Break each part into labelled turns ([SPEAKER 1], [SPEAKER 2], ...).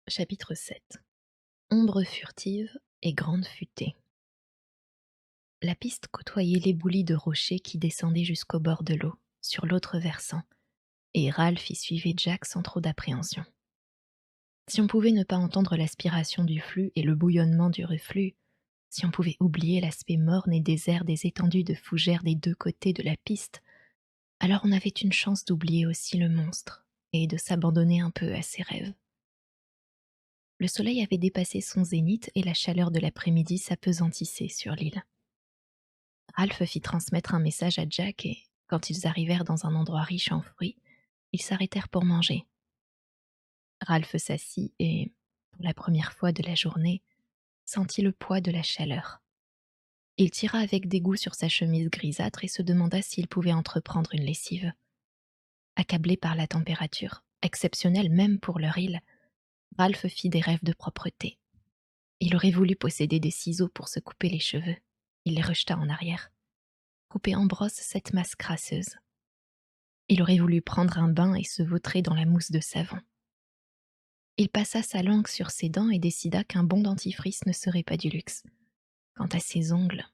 [SPEAKER 1] Chapitre 7. Ombre furtive et grande futée. La piste côtoyait l'éboulis de rochers qui descendaient jusqu'au bord de l'eau, sur l'autre versant, et Ralph y suivait Jack sans trop d'appréhension. Si on pouvait ne pas entendre l'aspiration du flux et le bouillonnement du reflux, si on pouvait oublier l'aspect morne et désert des étendues de fougères des deux côtés de la piste, alors on avait une chance d'oublier aussi le monstre et de s'abandonner un peu à ses rêves. Le soleil avait dépassé son zénith et la chaleur de l'après-midi s'appesantissait sur l'île. Ralph fit transmettre un message à Jack et, quand ils arrivèrent dans un endroit riche en fruits, ils s'arrêtèrent pour manger. Ralph s'assit et, pour la première fois de la journée, sentit le poids de la chaleur. Il tira avec dégoût sur sa chemise grisâtre et se demanda s'il pouvait entreprendre une lessive. Accablé par la température, exceptionnelle même pour leur île, Ralph fit des rêves de propreté. Il aurait voulu posséder des ciseaux pour se couper les cheveux. Il les rejeta en arrière. Couper en brosse cette masse crasseuse. Il aurait voulu prendre un bain et se vautrer dans la mousse de savon. Il passa sa langue sur ses dents et décida qu'un bon dentifrice ne serait pas du luxe. Quant à ses ongles,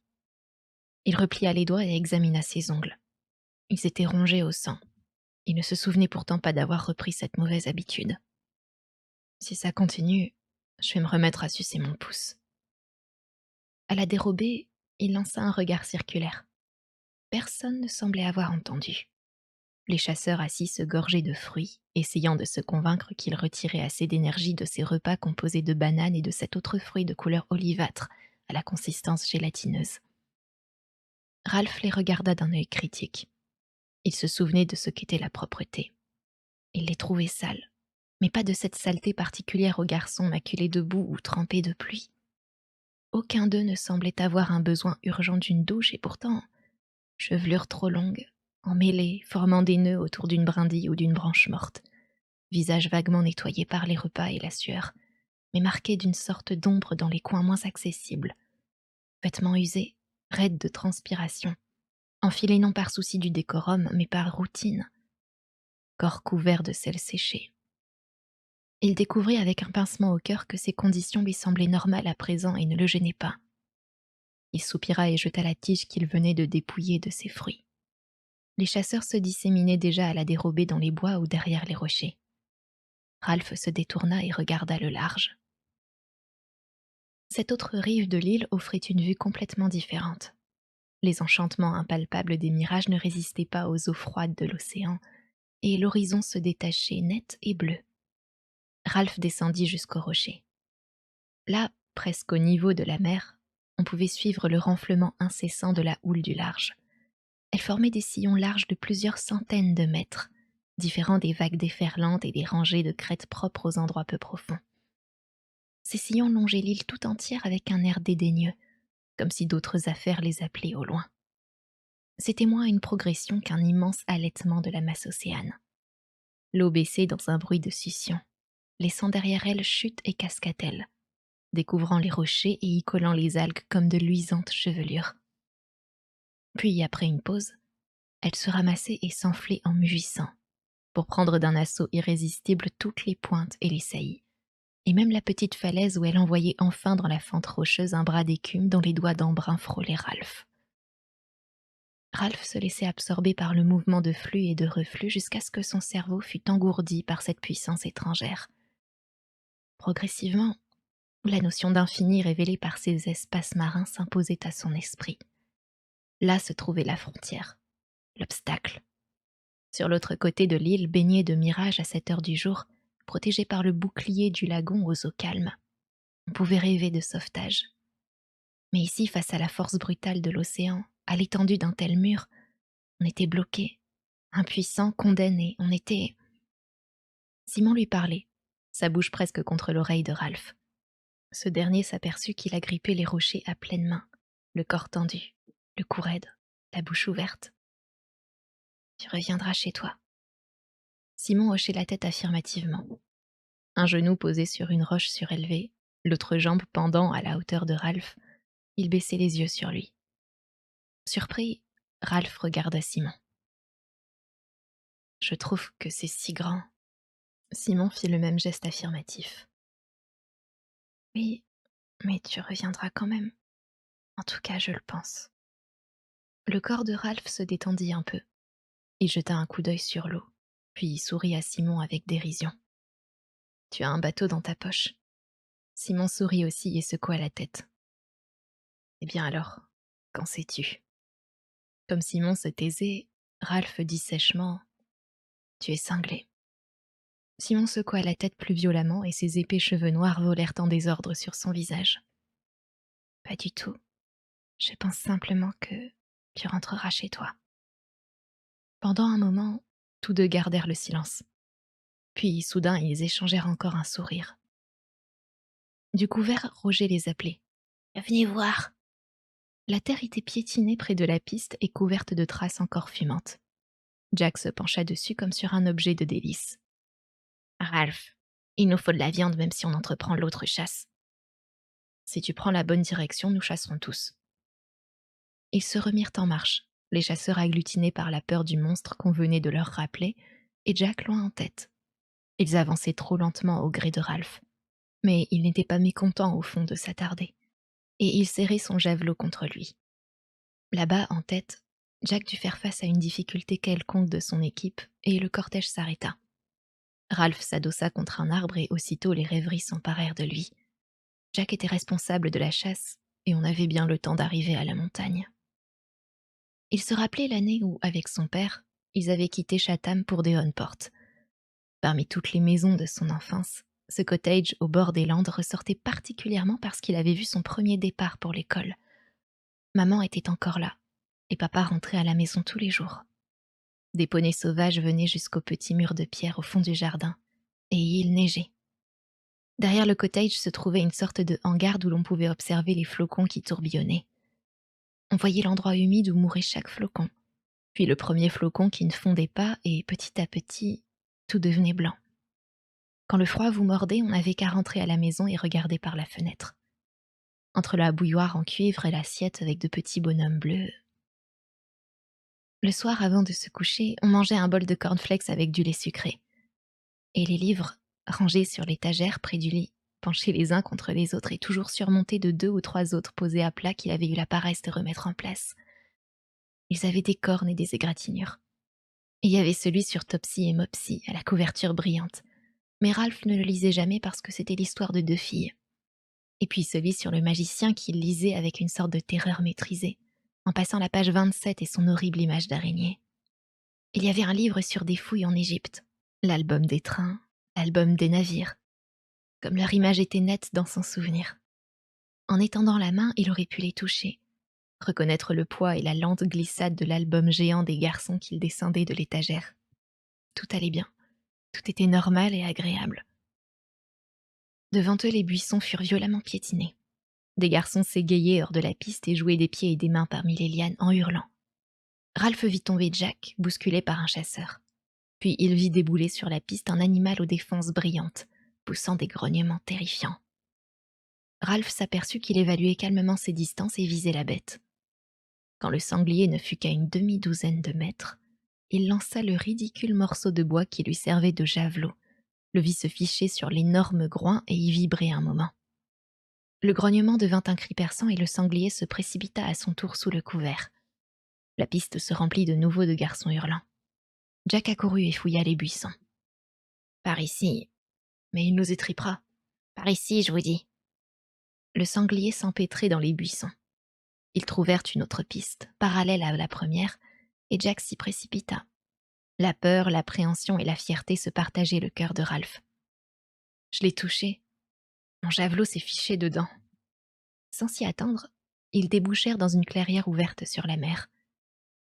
[SPEAKER 1] il replia les doigts et examina ses ongles. Ils étaient rongés au sang. Il ne se souvenait pourtant pas d'avoir repris cette mauvaise habitude. Si ça continue, je vais me remettre à sucer mon pouce. À la dérobée, il lança un regard circulaire. Personne ne semblait avoir entendu. Les chasseurs assis se gorgeaient de fruits, essayant de se convaincre qu'ils retiraient assez d'énergie de ces repas composés de bananes et de cet autre fruit de couleur olivâtre, à la consistance gélatineuse. Ralph les regarda d'un œil critique. Il se souvenait de ce qu'était la propreté. Il les trouvait sales, mais pas de cette saleté particulière aux garçons maculés de boue ou trempés de pluie. Aucun d'eux ne semblait avoir un besoin urgent d'une douche et pourtant, chevelure trop longue, emmêlée, formant des nœuds autour d'une brindille ou d'une branche morte, visage vaguement nettoyé par les repas et la sueur, mais marqué d'une sorte d'ombre dans les coins moins accessibles, vêtements usés, raides de transpiration, enfilés non par souci du décorum, mais par routine, corps couvert de sel séché. Il découvrit avec un pincement au cœur que ces conditions lui semblaient normales à présent et ne le gênaient pas. Il soupira et jeta la tige qu'il venait de dépouiller de ses fruits. Les chasseurs se disséminaient déjà à la dérobée dans les bois ou derrière les rochers. Ralph se détourna et regarda le large. Cette autre rive de l'île offrait une vue complètement différente. Les enchantements impalpables des mirages ne résistaient pas aux eaux froides de l'océan, et l'horizon se détachait net et bleu. Ralph descendit jusqu'au rocher. Là, presque au niveau de la mer, on pouvait suivre le renflement incessant de la houle du large. Elle formait des sillons larges de plusieurs centaines de mètres, différents des vagues déferlantes et des rangées de crêtes propres aux endroits peu profonds. Ces sillons longeaient l'île tout entière avec un air dédaigneux, comme si d'autres affaires les appelaient au loin. C'était moins une progression qu'un immense halètement de la masse océane. L'eau baissait dans un bruit de succion, laissant derrière elle chutes et cascatelles, découvrant les rochers et y collant les algues comme de luisantes chevelures. Puis, après une pause, elle se ramassait et s'enflait en mugissant, pour prendre d'un assaut irrésistible toutes les pointes et les saillies, et même la petite falaise où elle envoyait enfin dans la fente rocheuse un bras d'écume dont les doigts d'embrun frôlaient Ralph. Ralph se laissait absorber par le mouvement de flux et de reflux jusqu'à ce que son cerveau fût engourdi par cette puissance étrangère. Progressivement, la notion d'infini révélée par ces espaces marins s'imposait à son esprit. Là se trouvait la frontière, l'obstacle. Sur l'autre côté de l'île, baignée de mirages à cette heure du jour, protégée par le bouclier du lagon aux eaux calmes, on pouvait rêver de sauvetage. Mais ici, face à la force brutale de l'océan, à l'étendue d'un tel mur, on était bloqué, impuissant, condamné, on était... Simon lui parlait, sa bouche presque contre l'oreille de Ralph. Ce dernier s'aperçut qu'il agrippait les rochers à pleine main, le corps tendu, le cou raide, la bouche ouverte. « Tu reviendras chez toi. » Simon hochait la tête affirmativement. Un genou posé sur une roche surélevée, l'autre jambe pendant à la hauteur de Ralph, il baissait les yeux sur lui. Surpris, Ralph regarda Simon. « Je trouve que c'est si grand. » Simon fit le même geste affirmatif. Oui, mais tu reviendras quand même. En tout cas, je le pense. Le corps de Ralph se détendit un peu. Il jeta un coup d'œil sur l'eau, puis il sourit à Simon avec dérision. Tu as un bateau dans ta poche. Simon sourit aussi et secoua la tête. Eh bien alors, qu'en sais-tu? Comme Simon se taisait, Ralph dit sèchement: Tu es cinglé. Simon secoua la tête plus violemment et ses épais cheveux noirs volèrent en désordre sur son visage. Pas du tout. Je pense simplement que tu rentreras chez toi. Pendant un moment, tous deux gardèrent le silence. Puis, soudain, ils échangèrent encore un sourire. Du couvert, Roger les appelait. Venez voir. La terre était piétinée près de la piste et couverte de traces encore fumantes. Jack se pencha dessus comme sur un objet de délice. Ralph, il nous faut de la viande même si on entreprend l'autre chasse. Si tu prends la bonne direction, nous chasserons tous. Ils se remirent en marche, les chasseurs agglutinés par la peur du monstre qu'on venait de leur rappeler, et Jack loin en tête. Ils avançaient trop lentement au gré de Ralph. Mais il n'était pas mécontent au fond de s'attarder. Et il serrait son javelot contre lui. Là-bas, en tête, Jack dut faire face à une difficulté quelconque de son équipe, et le cortège s'arrêta. Ralph s'adossa contre un arbre et aussitôt les rêveries s'emparèrent de lui. Jack était responsable de la chasse, et on avait bien le temps d'arriver à la montagne. Il se rappelait l'année où, avec son père, ils avaient quitté Chatham pour Devonport. Parmi toutes les maisons de son enfance, ce cottage au bord des Landes ressortait particulièrement parce qu'il avait vu son premier départ pour l'école. Maman était encore là, et papa rentrait à la maison tous les jours. Des poneys sauvages venaient jusqu'au petit mur de pierre au fond du jardin, et il neigeait. Derrière le cottage se trouvait une sorte de hangar d'où l'on pouvait observer les flocons qui tourbillonnaient. On voyait l'endroit humide où mourait chaque flocon, puis le premier flocon qui ne fondait pas, et petit à petit, tout devenait blanc. Quand le froid vous mordait, on n'avait qu'à rentrer à la maison et regarder par la fenêtre. Entre la bouilloire en cuivre et l'assiette avec de petits bonhommes bleus. Le soir, avant de se coucher, on mangeait un bol de cornflakes avec du lait sucré. Et les livres, rangés sur l'étagère près du lit, penchés les uns contre les autres et toujours surmontés de 2 ou 3 autres posés à plat qu'il avait eu la paresse de remettre en place. Ils avaient des cornes et des égratignures. Et il y avait celui sur Topsy et Mopsy, à la couverture brillante. Mais Ralph ne le lisait jamais parce que c'était l'histoire de 2 filles. Et puis celui sur le magicien qu'il lisait avec une sorte de terreur maîtrisée, en passant la page 27 et son horrible image d'araignée. Il y avait un livre sur des fouilles en Égypte, l'album des trains, l'album des navires. Comme leur image était nette dans son souvenir. En étendant la main, il aurait pu les toucher, reconnaître le poids et la lente glissade de l'album géant des garçons qu'il descendait de l'étagère. Tout allait bien, tout était normal et agréable. Devant eux, les buissons furent violemment piétinés. Des garçons s'égayaient hors de la piste et jouaient des pieds et des mains parmi les lianes en hurlant. Ralph vit tomber Jack, bousculé par un chasseur. Puis il vit débouler sur la piste un animal aux défenses brillantes, poussant des grognements terrifiants. Ralph s'aperçut qu'il évaluait calmement ses distances et visait la bête. Quand le sanglier ne fut qu'à une demi-douzaine de mètres, il lança le ridicule morceau de bois qui lui servait de javelot, le vit se ficher sur l'énorme groin et y vibrer un moment. Le grognement devint un cri perçant et le sanglier se précipita à son tour sous le couvert. La piste se remplit de nouveau de garçons hurlants. Jack accourut et fouilla les buissons. « Par ici. » Mais il nous étripera. « Par ici, je vous dis. » Le sanglier s'empêtrait dans les buissons. Ils trouvèrent une autre piste, parallèle à la première, et Jack s'y précipita. La peur, l'appréhension et la fierté se partageaient le cœur de Ralph. Je l'ai touché. Mon javelot s'est fiché dedans. Sans s'y attendre, ils débouchèrent dans une clairière ouverte sur la mer.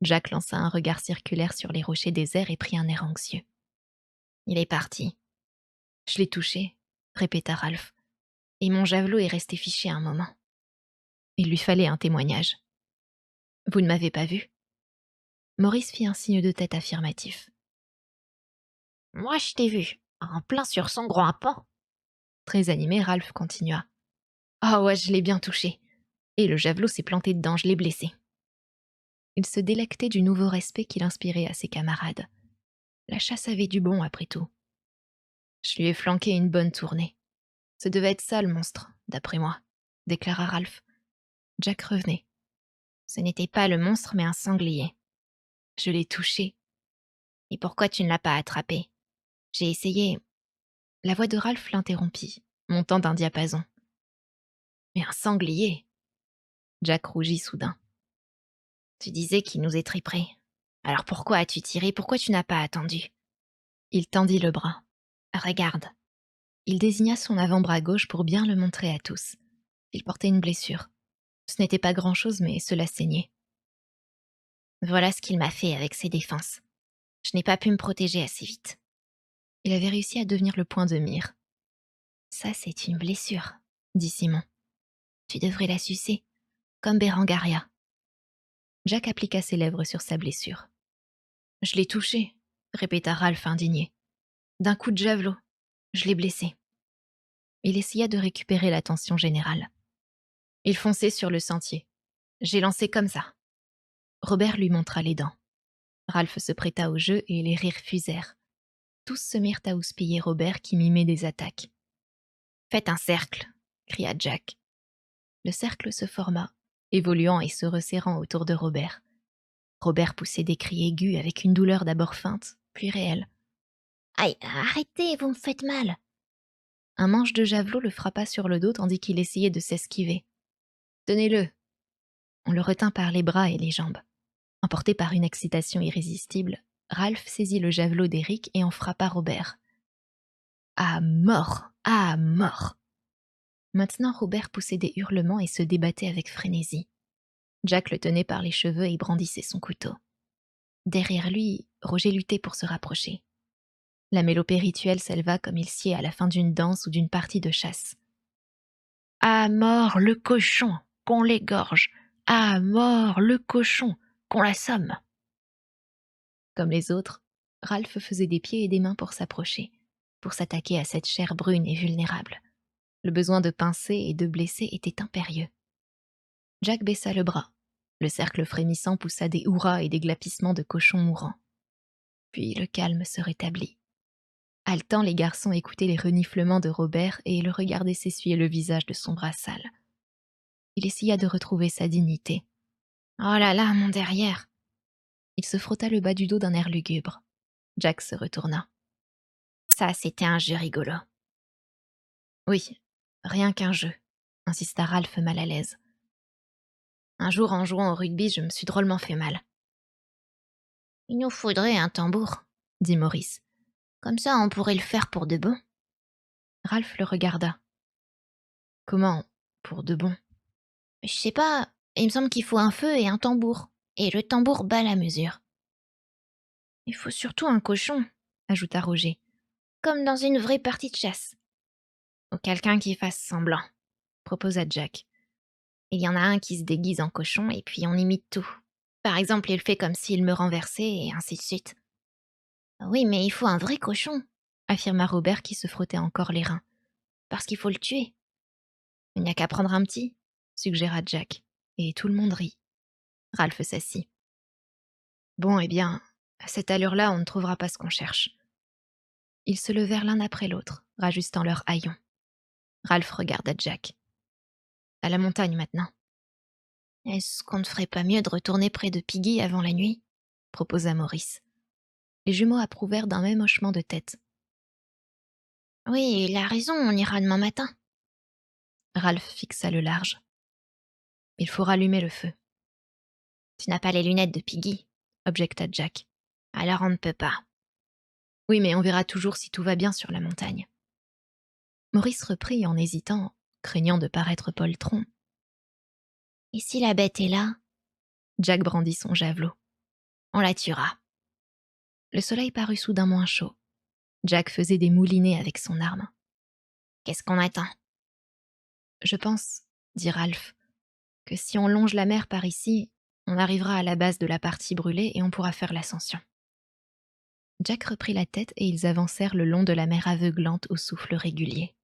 [SPEAKER 1] Jack lança un regard circulaire sur les rochers déserts et prit un air anxieux. Il est parti. Je l'ai touché, répéta Ralph, et mon javelot est resté fiché un moment. Il lui fallait un témoignage. Vous ne m'avez pas vu? Maurice fit un signe de tête affirmatif. Moi, je t'ai vu, en plein sur son groin-pain. Très animé, Ralph continua. Ah ouais, je l'ai bien touché. Et le javelot s'est planté dedans, je l'ai blessé. Il se délectait du nouveau respect qu'il inspirait à ses camarades. La chasse avait du bon, après tout. Je lui ai flanqué une bonne tournée. Ce devait être ça le monstre, d'après moi, déclara Ralph. Jack revenait. Ce n'était pas le monstre, mais un sanglier. Je l'ai touché. Et pourquoi tu ne l'as pas attrapé? J'ai essayé. La voix de Ralph l'interrompit, montant d'un diapason. Mais un sanglier! Jack rougit soudain. Tu disais qu'il nous étriperait. Alors pourquoi as-tu tiré? Pourquoi tu n'as pas attendu? Il tendit le bras. Regarde. Il désigna son avant-bras gauche pour bien le montrer à tous. Il portait une blessure. Ce n'était pas grand-chose, mais cela saignait. Voilà ce qu'il m'a fait avec ses défenses. Je n'ai pas pu me protéger assez vite. Il avait réussi à devenir le point de mire. Ça, c'est une blessure, dit Simon. Tu devrais la sucer, comme Berengaria. Jack appliqua ses lèvres sur sa blessure. Je l'ai touché, répéta Ralph indigné. D'un coup de javelot, je l'ai blessé. Il essaya de récupérer l'attention générale. Il fonçait sur le sentier. J'ai lancé comme ça. Robert lui montra les dents. Ralph se prêta au jeu et les rires fusèrent. Tous se mirent à houspiller Robert qui mimait des attaques. Faites un cercle, cria Jack. Le cercle se forma, évoluant et se resserrant autour de Robert. Robert poussait des cris aigus avec une douleur d'abord feinte, puis réelle. Aïe, arrêtez, vous me faites mal. Un manche de javelot le frappa sur le dos tandis qu'il essayait de s'esquiver. Tenez-le. On le retint par les bras et les jambes. Emporté par une excitation irrésistible, Ralph saisit le javelot d'Eric et en frappa Robert. À mort! À mort! Maintenant, Robert poussait des hurlements et se débattait avec frénésie. Jack le tenait par les cheveux et brandissait son couteau. Derrière lui, Roger luttait pour se rapprocher. La mélopée rituelle s'éleva comme il sied à la fin d'une danse ou d'une partie de chasse. À mort le cochon, qu'on l'égorge! À mort le cochon, qu'on l'assomme! Comme les autres, Ralph faisait des pieds et des mains pour s'approcher, pour s'attaquer à cette chair brune et vulnérable. Le besoin de pincer et de blesser était impérieux. Jack baissa le bras. Le cercle frémissant poussa des hurrahs et des glapissements de cochons mourants. Puis le calme se rétablit. Haletant, les garçons écoutaient les reniflements de Robert et le regardaient s'essuyer le visage de son bras sale. Il essaya de retrouver sa dignité. « Oh là là, mon derrière !» Il se frotta le bas du dos d'un air lugubre. Jack se retourna. « Ça, c'était un jeu rigolo. » « Oui, rien qu'un jeu, » insista Ralph mal à l'aise. « Un jour, en jouant au rugby, je me suis drôlement fait mal. »« Il nous faudrait un tambour, » dit Maurice. « Comme ça, on pourrait le faire pour de bon. » Ralph le regarda. « Comment, pour de bon ?»« Je sais pas, il me semble qu'il faut un feu et un tambour. Et le tambour bat la mesure. »« Il faut surtout un cochon, » ajouta Roger. « Comme dans une vraie partie de chasse. »« Ou quelqu'un qui fasse semblant, » proposa Jack. « Il y en a un qui se déguise en cochon et puis on imite tout. Par exemple, il fait comme s'il me renversait et ainsi de suite. »« Oui, mais il faut un vrai cochon, » affirma Robert qui se frottait encore les reins. « Parce qu'il faut le tuer. »« Il n'y a qu'à prendre un petit, » suggéra Jack, et tout le monde rit. Ralph s'assit. « Bon, eh bien, à cette allure-là, on ne trouvera pas ce qu'on cherche. » Ils se levèrent l'un après l'autre, rajustant leurs haillons. Ralph regarda Jack. « À la montagne maintenant. »« Est-ce qu'on ne ferait pas mieux de retourner près de Piggy avant la nuit ?» proposa Maurice. Les jumeaux approuvèrent d'un même hochement de tête. « Oui, il a raison, on ira demain matin. » Ralph fixa le large. « Il faut rallumer le feu. »« Tu n'as pas les lunettes de Piggy, » objecta Jack. « Alors on ne peut pas. »« Oui, mais on verra toujours si tout va bien sur la montagne. » Maurice reprit en hésitant, craignant de paraître poltron. « Et si la bête est là ?» Jack brandit son javelot. « On la tuera. » Le soleil parut soudain moins chaud. Jack faisait des moulinets avec son arme. « Qu'est-ce qu'on attend ?»« Je pense, » dit Ralph, « que si on longe la mer par ici, on arrivera à la base de la partie brûlée et on pourra faire l'ascension. » Jack reprit la tête et ils avancèrent le long de la mer aveuglante au souffle régulier.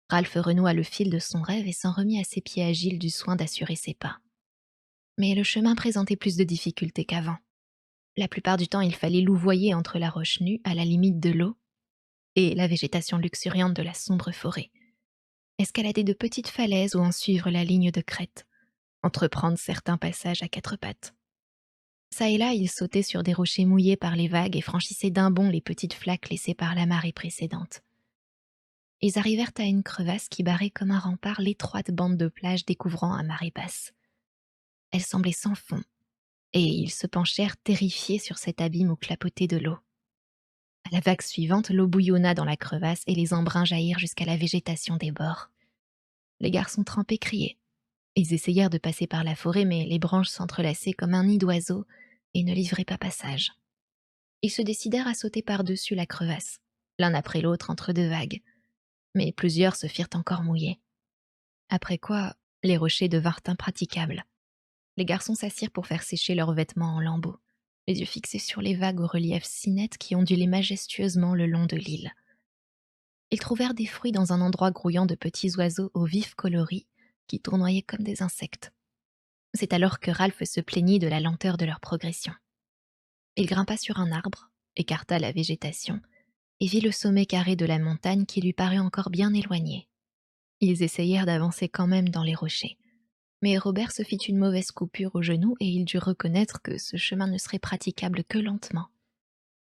[SPEAKER 1] Ralph renoua le fil de son rêve et s'en remit à ses pieds agiles du soin d'assurer ses pas. Mais le chemin présentait plus de difficultés qu'avant. La plupart du temps, il fallait louvoyer entre la roche nue, à la limite de l'eau, et la végétation luxuriante de la sombre forêt, escalader de petites falaises ou en suivre la ligne de crête, entreprendre certains passages à quatre pattes. Ça et là, ils sautaient sur des rochers mouillés par les vagues et franchissaient d'un bond les petites flaques laissées par la marée précédente. Ils arrivèrent à une crevasse qui barrait comme un rempart l'étroite bande de plage découvrant à marée basse. Elle semblait sans fond, et ils se penchèrent terrifiés sur cet abîme où clapotait de l'eau. À la vague suivante, l'eau bouillonna dans la crevasse et les embruns jaillirent jusqu'à la végétation des bords. Les garçons trempés criaient. Ils essayèrent de passer par la forêt, mais les branches s'entrelaçaient comme un nid d'oiseaux et ne livraient pas passage. Ils se décidèrent à sauter par-dessus la crevasse, l'un après l'autre entre deux vagues, mais plusieurs se firent encore mouiller. Après quoi, les rochers devinrent impraticables. Les garçons s'assirent pour faire sécher leurs vêtements en lambeaux, les yeux fixés sur les vagues au relief si net qui ondulaient majestueusement le long de l'île. Ils trouvèrent des fruits dans un endroit grouillant de petits oiseaux aux vifs coloris qui tournoyaient comme des insectes. C'est alors que Ralph se plaignit de la lenteur de leur progression. Il grimpa sur un arbre, écarta la végétation et vit le sommet carré de la montagne qui lui parut encore bien éloigné. Ils essayèrent d'avancer quand même dans les rochers. Mais Robert se fit une mauvaise coupure au genou et il dut reconnaître que ce chemin ne serait praticable que lentement.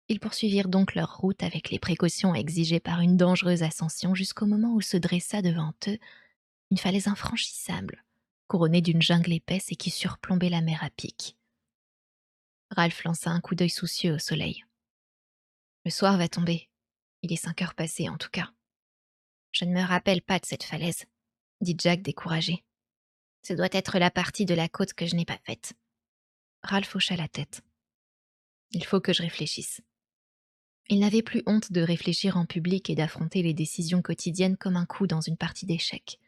[SPEAKER 1] Ils poursuivirent donc leur route avec les précautions exigées par une dangereuse ascension jusqu'au moment où se dressa devant eux une falaise infranchissable, couronnée d'une jungle épaisse et qui surplombait la mer à pic. Ralph lança un coup d'œil soucieux au soleil. « Le soir va tomber. Il est 5 heures passées en tout cas. »« Je ne me rappelle pas de cette falaise, » dit Jack découragé. « Ce doit être la partie de la côte que je n'ai pas faite. » Ralph hocha la tête. « Il faut que je réfléchisse. » Il n'avait plus honte de réfléchir en public et d'affronter les décisions quotidiennes comme un coup dans une partie d'échecs.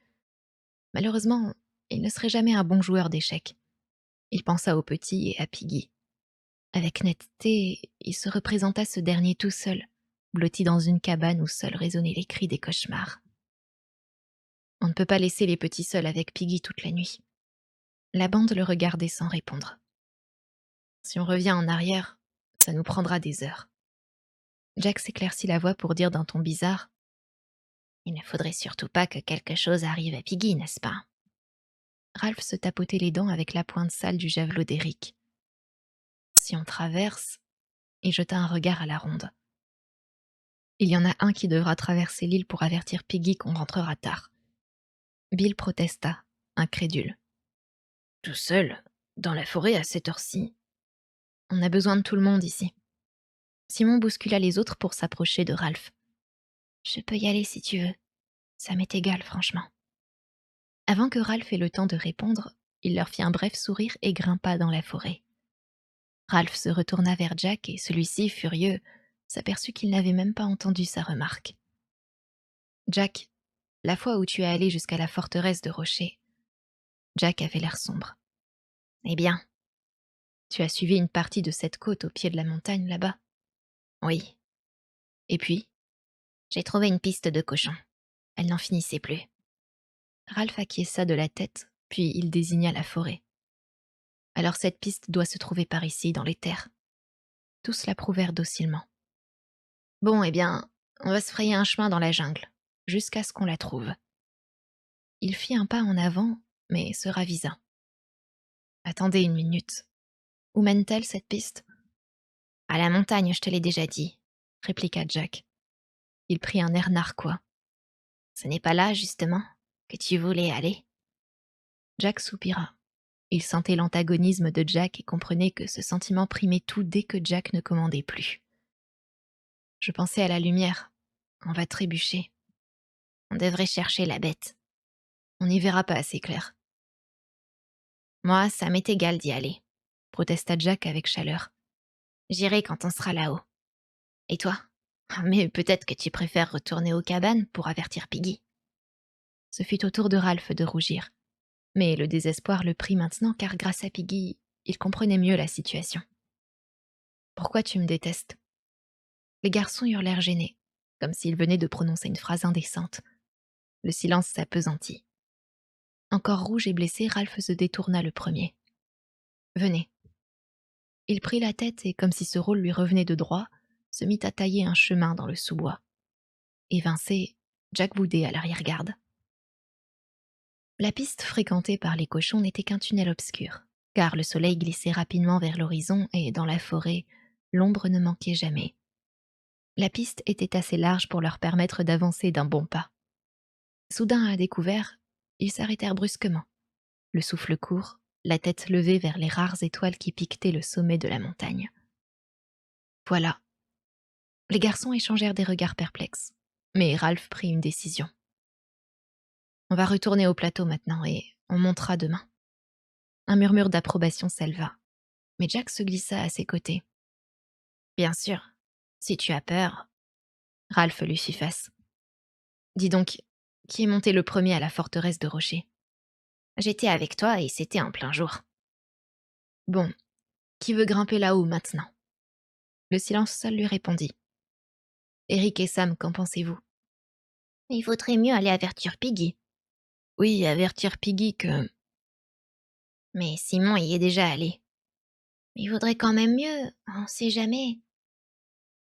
[SPEAKER 1] Malheureusement, il ne serait jamais un bon joueur d'échecs. Il pensa au petit et à Piggy. Avec netteté, il se représenta ce dernier tout seul, blotti dans une cabane où seuls résonnaient les cris des cauchemars. On ne peut pas laisser les petits seuls avec Piggy toute la nuit. La bande le regardait sans répondre. Si on revient en arrière, ça nous prendra des heures. Jack s'éclaircit la voix pour dire d'un ton bizarre: « Il ne faudrait surtout pas que quelque chose arrive à Piggy, n'est-ce pas ?» Ralph se tapotait les dents avec la pointe sale du javelot d'Eric. « Si on traverse... » Il jeta un regard à la ronde. « Il y en a un qui devra traverser l'île pour avertir Piggy qu'on rentrera tard. » Bill protesta, incrédule. « Tout seul, dans la forêt à cette heure-ci. On a besoin de tout le monde ici. » Simon bouscula les autres pour s'approcher de Ralph. « Je peux y aller si tu veux. Ça m'est égal, franchement. » Avant que Ralph ait le temps de répondre, il leur fit un bref sourire et grimpa dans la forêt. Ralph se retourna vers Jack et celui-ci, furieux, s'aperçut qu'il n'avait même pas entendu sa remarque. « Jack, la fois où tu es allé jusqu'à la forteresse de Rocher... » Jack avait l'air sombre. « Eh bien, tu as suivi une partie de cette côte au pied de la montagne là-bas ? » ?»« Oui. »« Et puis ? » ?»« J'ai trouvé une piste de cochon. Elle n'en finissait plus. » Ralph acquiesça de la tête, puis il désigna la forêt. « Alors cette piste doit se trouver par ici, dans les terres. » Tous l'approuvèrent docilement. « Bon, eh bien, on va se frayer un chemin dans la jungle, jusqu'à ce qu'on la trouve. » Il fit un pas en avant, mais se ravisa. « Attendez une minute. Où mène-t-elle, cette piste ? » ?»« À la montagne, je te l'ai déjà dit, » répliqua Jack. Il prit un air narquois. « Ce n'est pas là, justement, que tu voulais aller ?» Jack soupira. Il sentait l'antagonisme de Jack et comprenait que ce sentiment primait tout dès que Jack ne commandait plus. « Je pensais à la lumière. On va trébucher. On devrait chercher la bête. On n'y verra pas assez clair. » « Moi, ça m'est égal d'y aller, » protesta Jack avec chaleur. « J'irai quand on sera là-haut. Et toi ? Mais peut-être que tu préfères retourner aux cabanes pour avertir Piggy. » Ce fut au tour de Ralph de rougir. Mais le désespoir le prit maintenant car grâce à Piggy, il comprenait mieux la situation. « Pourquoi tu me détestes ?» Les garçons hurlèrent gênés, comme s'ils venaient de prononcer une phrase indécente. Le silence s'appesantit. Encore rouge et blessé, Ralph se détourna le premier. « Venez. » Il prit la tête et, comme si ce rôle lui revenait de droit, se mit à tailler un chemin dans le sous-bois. Évincé, Jack boudait à l'arrière-garde. La piste fréquentée par les cochons n'était qu'un tunnel obscur, car le soleil glissait rapidement vers l'horizon et, dans la forêt, l'ombre ne manquait jamais. La piste était assez large pour leur permettre d'avancer d'un bon pas. Soudain à découvert, ils s'arrêtèrent brusquement, le souffle court, la tête levée vers les rares étoiles qui piquetaient le sommet de la montagne. Voilà. Les garçons échangèrent des regards perplexes, mais Ralph prit une décision. On va retourner au plateau maintenant et on montera demain. Un murmure d'approbation s'éleva, mais Jack se glissa à ses côtés. Bien sûr, si tu as peur. Ralph lui fit face. Dis donc, qui est monté le premier à la forteresse de Rocher? J'étais avec toi et c'était en plein jour. Bon, qui veut grimper là-haut maintenant? Le silence seul lui répondit. Eric et Sam, qu'en pensez-vous? Il vaudrait mieux aller avertir Piggy. Oui, avertir Piggy que... Mais Simon y est déjà allé. Il vaudrait quand même mieux, on sait jamais.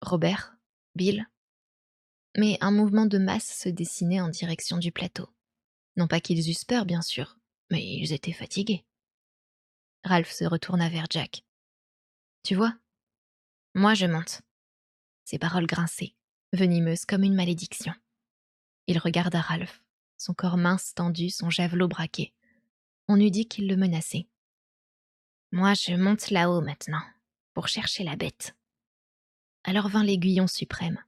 [SPEAKER 1] Robert, Bill. Mais un mouvement de masse se dessinait en direction du plateau. Non pas qu'ils eussent peur, bien sûr, mais ils étaient fatigués. Ralph se retourna vers Jack. Tu vois? Moi, je monte. Ses paroles grinçaient, venimeuses comme une malédiction. Il regarda Ralph, son corps mince tendu, son javelot braqué. On eût dit qu'il le menaçait. Moi, je monte là-haut maintenant, pour chercher la bête. Alors vint l'aiguillon suprême,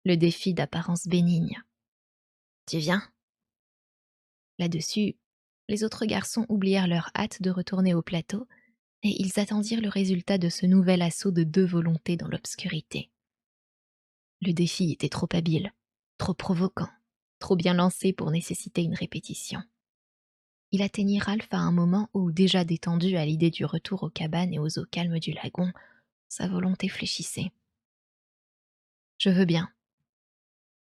[SPEAKER 1] le défi d'apparence bénigne. Tu viens? Là-dessus, les autres garçons oublièrent leur hâte de retourner au plateau et ils attendirent le résultat de ce nouvel assaut de deux volontés dans l'obscurité. Le défi était trop habile, trop provoquant, trop bien lancé pour nécessiter une répétition. Il atteignit Ralph à un moment où, déjà détendu à l'idée du retour aux cabanes et aux eaux calmes du lagon, sa volonté fléchissait. « Je veux bien. »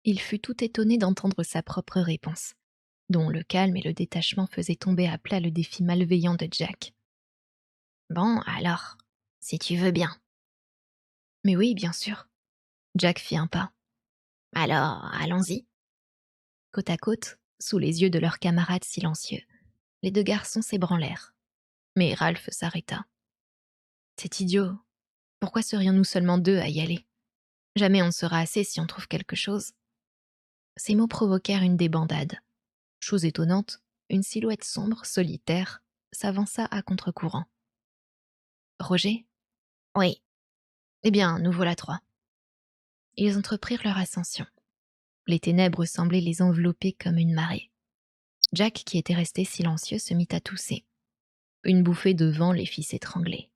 [SPEAKER 1] Il fut tout étonné d'entendre sa propre réponse, dont le calme et le détachement faisaient tomber à plat le défi malveillant de Jack. « Bon, alors, si tu veux bien. » « Mais oui, bien sûr. » Jack fit un pas. « Alors, allons-y. » Côte à côte, sous les yeux de leurs camarades silencieux, les deux garçons s'ébranlèrent. Mais Ralph s'arrêta. « C'est idiot. Pourquoi serions-nous seulement deux à y aller? Jamais on ne sera assez si on trouve quelque chose. » Ces mots provoquèrent une débandade. Chose étonnante, une silhouette sombre, solitaire, s'avança à contre-courant. « Roger? » ?»« Oui. »« Eh bien, nous voilà trois. » Ils entreprirent leur ascension. Les ténèbres semblaient les envelopper comme une marée. Jack, qui était resté silencieux, se mit à tousser. Une bouffée de vent les fit s'étrangler.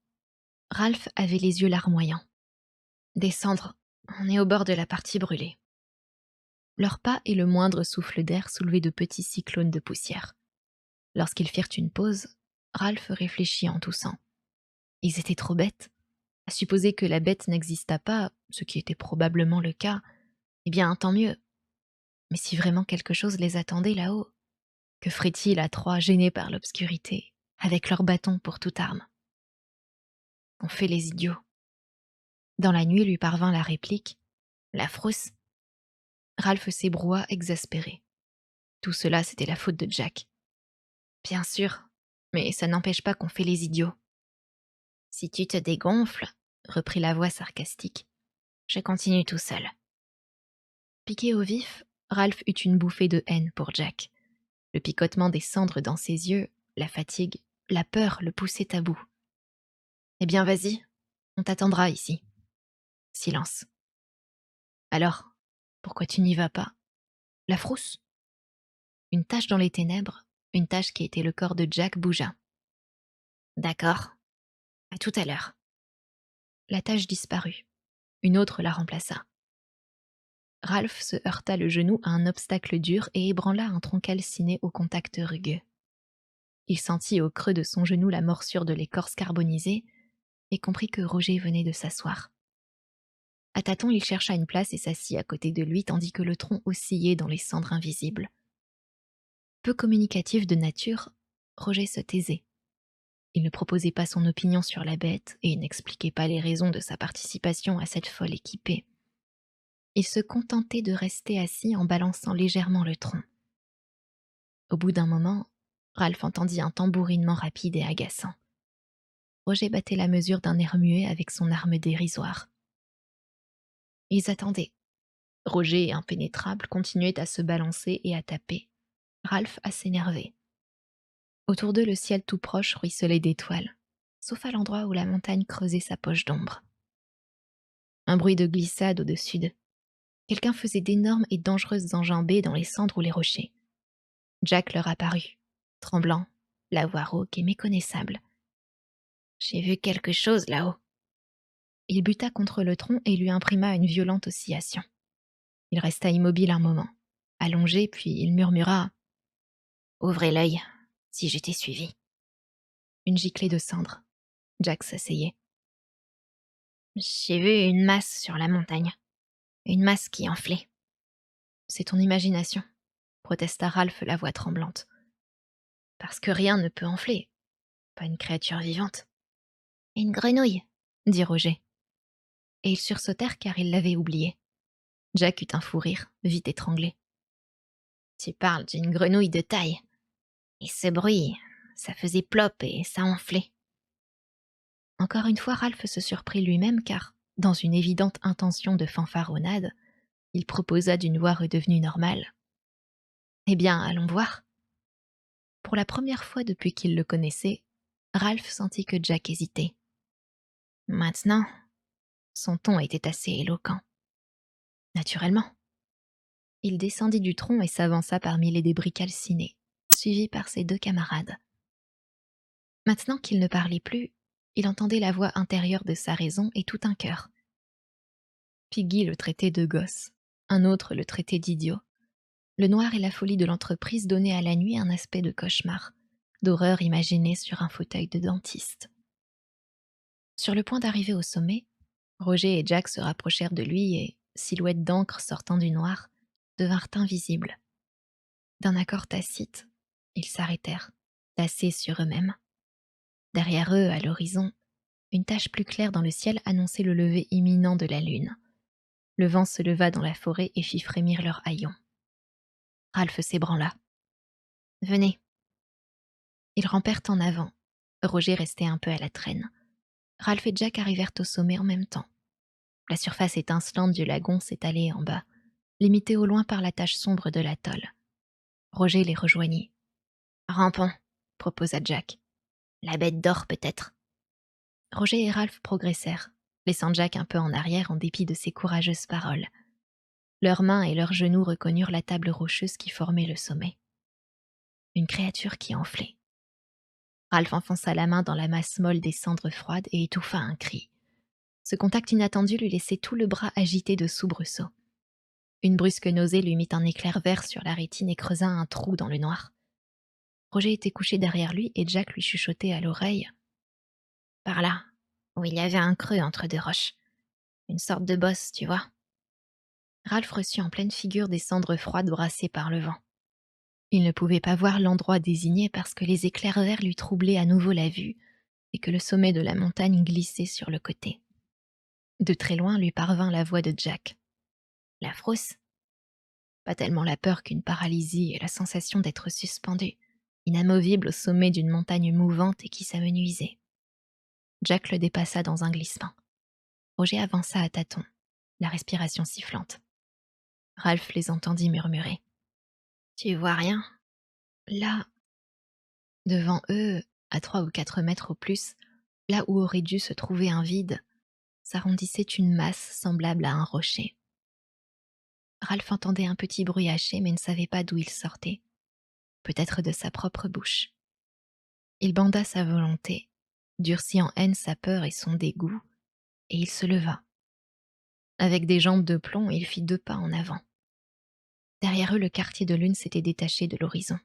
[SPEAKER 1] Ralph avait les yeux larmoyants. « Descendre, on est au bord de la partie brûlée. » Leurs pas et le moindre souffle d'air soulevaient de petits cyclones de poussière. Lorsqu'ils firent une pause, Ralph réfléchit en toussant. Ils étaient trop bêtes. À supposer que la bête n'existât pas, ce qui était probablement le cas, eh bien, tant mieux. Mais si vraiment quelque chose les attendait là-haut, que feraient-ils à trois gênés par l'obscurité, avec leurs bâtons pour toute arme? On fait les idiots. Dans la nuit lui parvint la réplique. La frousse. Ralph s'ébroua exaspéré. Tout cela, c'était la faute de Jack. Bien sûr, mais ça n'empêche pas qu'on fait les idiots. Si tu te dégonfles, reprit la voix sarcastique, je continue tout seul. Piqué au vif, Ralph eut une bouffée de haine pour Jack. Le picotement des cendres dans ses yeux, la fatigue, la peur le poussaient à bout. Eh bien, vas-y, on t'attendra ici. Silence. Alors, pourquoi tu n'y vas pas? La frousse? Une tache dans les ténèbres, une tache qui était le corps de Jack bougea. D'accord. À tout à l'heure. La tache disparut. Une autre la remplaça. Ralph se heurta le genou à un obstacle dur et ébranla un tronc calciné au contact rugueux. Il sentit au creux de son genou la morsure de l'écorce carbonisée et comprit que Roger venait de s'asseoir. À tâtons, il chercha une place et s'assit à côté de lui tandis que le tronc oscillait dans les cendres invisibles. Peu communicatif de nature, Roger se taisait. Il ne proposait pas son opinion sur la bête et n'expliquait pas les raisons de sa participation à cette folle équipée. Il se contentait de rester assis en balançant légèrement le tronc. Au bout d'un moment, Ralph entendit un tambourinement rapide et agaçant. Roger battait la mesure d'un air muet avec son arme dérisoire. Ils attendaient. Roger, impénétrable, continuait à se balancer et à taper. Ralph à s'énerver. Autour d'eux, le ciel tout proche ruisselait d'étoiles, sauf à l'endroit où la montagne creusait sa poche d'ombre. Un bruit de glissade au-dessus d'eux. Quelqu'un faisait d'énormes et dangereuses enjambées dans les cendres ou les rochers. Jack leur apparut, tremblant, la voix rauque et méconnaissable. « J'ai vu quelque chose là-haut. » Il buta contre le tronc et lui imprima une violente oscillation. Il resta immobile un moment, allongé, puis il murmura « Ouvrez l'œil, si j'étais suivi. » Une giclée de cendres. Jack s'asseyait. « J'ai vu une masse sur la montagne. Une masse qui enflait. »« C'est ton imagination, » protesta Ralph, la voix tremblante. « Parce que rien ne peut enfler. Pas une créature vivante. »« Une grenouille, » dit Roger. Et ils sursautèrent car ils l'avaient oublié. Jack eut un fou rire, vite étranglé. « Tu parles d'une grenouille de taille. Et ce bruit, ça faisait plop et ça enflait. » Encore une fois, Ralph se surprit lui-même car, dans une évidente intention de fanfaronnade, il proposa d'une voix redevenue normale. « Eh bien, allons voir. » Pour la première fois depuis qu'il le connaissait, Ralph sentit que Jack hésitait. Maintenant, son ton était assez éloquent. Naturellement. Il descendit du tronc et s'avança parmi les débris calcinés, suivi par ses deux camarades. Maintenant qu'il ne parlait plus, il entendait la voix intérieure de sa raison et tout un cœur. Piggy le traitait de gosse, un autre le traitait d'idiot. Le noir et la folie de l'entreprise donnaient à la nuit un aspect de cauchemar, d'horreur imaginée sur un fauteuil de dentiste. Sur le point d'arriver au sommet, Roger et Jack se rapprochèrent de lui et, silhouettes d'encre sortant du noir, devinrent invisibles. D'un accord tacite, ils s'arrêtèrent, tassés sur eux-mêmes. Derrière eux, à l'horizon, une tache plus claire dans le ciel annonçait le lever imminent de la lune. Le vent se leva dans la forêt et fit frémir leurs haillons. Ralph s'ébranla. « Venez. » Ils rampèrent en avant. Roger restait un peu à la traîne. Ralph et Jack arrivèrent au sommet en même temps. La surface étincelante du lagon s'étalait en bas, limitée au loin par la tache sombre de l'atoll. Roger les rejoignit. « Rampons, » proposa Jack. « La bête dort peut-être. » Roger et Ralph progressèrent, laissant Jack un peu en arrière en dépit de ses courageuses paroles. Leurs mains et leurs genoux reconnurent la table rocheuse qui formait le sommet. Une créature qui enflait. Ralph enfonça la main dans la masse molle des cendres froides et étouffa un cri. Ce contact inattendu lui laissait tout le bras agité de soubresauts. Une brusque nausée lui mit un éclair vert sur la rétine et creusa un trou dans le noir. Roger était couché derrière lui et Jack lui chuchotait à l'oreille. « Par là, où il y avait un creux entre deux roches. Une sorte de bosse, tu vois. » Ralph reçut en pleine figure des cendres froides brassées par le vent. Il ne pouvait pas voir l'endroit désigné parce que les éclairs verts lui troublaient à nouveau la vue et que le sommet de la montagne glissait sur le côté. De très loin lui parvint la voix de Jack. « La frousse ?» Pas tellement la peur qu'une paralysie et la sensation d'être suspendu, inamovible au sommet d'une montagne mouvante et qui s'amenuisait. Jack le dépassa dans un glissement. Roger avança à tâtons, la respiration sifflante. Ralph les entendit murmurer. « Tu vois rien ? Là ?» Devant eux, à 3 ou 4 mètres au plus, là où aurait dû se trouver un vide, s'arrondissait une masse semblable à un rocher. Ralph entendait un petit bruit haché mais ne savait pas d'où il sortait. Peut-être de sa propre bouche. Il banda sa volonté, durcit en haine sa peur et son dégoût, et il se leva. Avec des jambes de plomb, il fit 2 pas en avant. Derrière eux, le quartier de lune s'était détaché de l'horizon.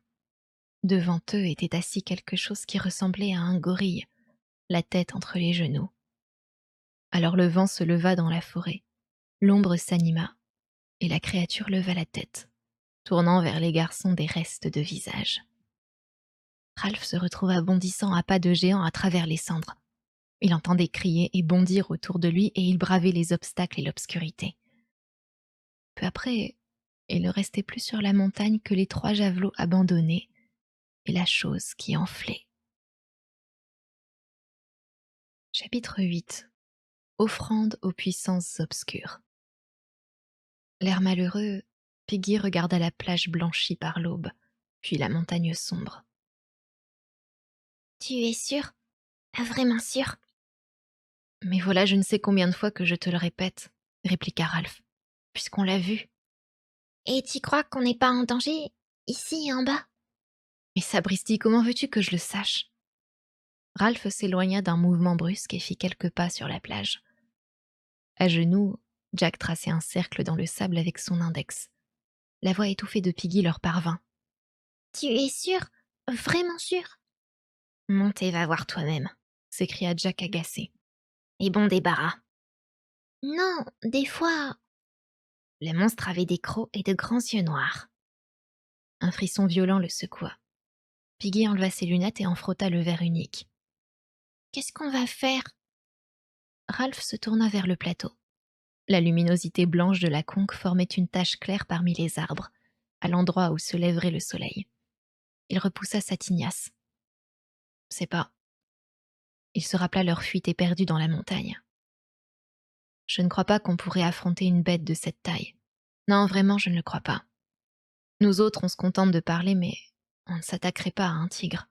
[SPEAKER 1] Devant eux était assis quelque chose qui ressemblait à un gorille, la tête entre les genoux. Alors le vent se leva dans la forêt, l'ombre s'anima, et la créature leva la tête, tournant vers les garçons des restes de visage. Ralph se retrouva bondissant à pas de géant à travers les cendres. Il entendait crier et bondir autour de lui et il bravait les obstacles et l'obscurité. Peu après, il ne restait plus sur la montagne que les 3 javelots abandonnés et la chose qui enflait. Chapitre 8. Offrande aux puissances obscures. L'air malheureux, Piggy regarda la plage blanchie par l'aube, puis la montagne sombre.
[SPEAKER 2] Tu es sûr? Vraiment sûr?
[SPEAKER 1] Mais voilà je ne sais combien de fois que je te le répète, répliqua Ralph, puisqu'on l'a vu.
[SPEAKER 2] Et tu crois qu'on n'est pas en danger, ici en bas?
[SPEAKER 1] Mais sapristi, comment veux-tu que je le sache? Ralph s'éloigna d'un mouvement brusque et fit quelques pas sur la plage. À genoux, Jack traçait un cercle dans le sable avec son index. La voix étouffée de Piggy leur parvint.
[SPEAKER 2] Tu es sûr? Vraiment sûr?
[SPEAKER 1] Monte et va voir toi-même, s'écria Jack agacé.
[SPEAKER 2] Et bon débarras. Non, des fois...
[SPEAKER 1] Le monstre avait des crocs et de grands yeux noirs. Un frisson violent le secoua. Piggy enleva ses lunettes et en frotta le verre unique.
[SPEAKER 2] Qu'est-ce qu'on va faire?
[SPEAKER 1] Ralph se tourna vers le plateau. La luminosité blanche de la conque formait une tache claire parmi les arbres, à l'endroit où se lèverait le soleil. Il repoussa sa tignasse. C'est pas. Il se rappela leur fuite éperdue dans la montagne. Je ne crois pas qu'on pourrait affronter une bête de cette taille. Non, vraiment, je ne le crois pas. Nous autres, on se contente de parler, mais on ne s'attaquerait pas à un tigre.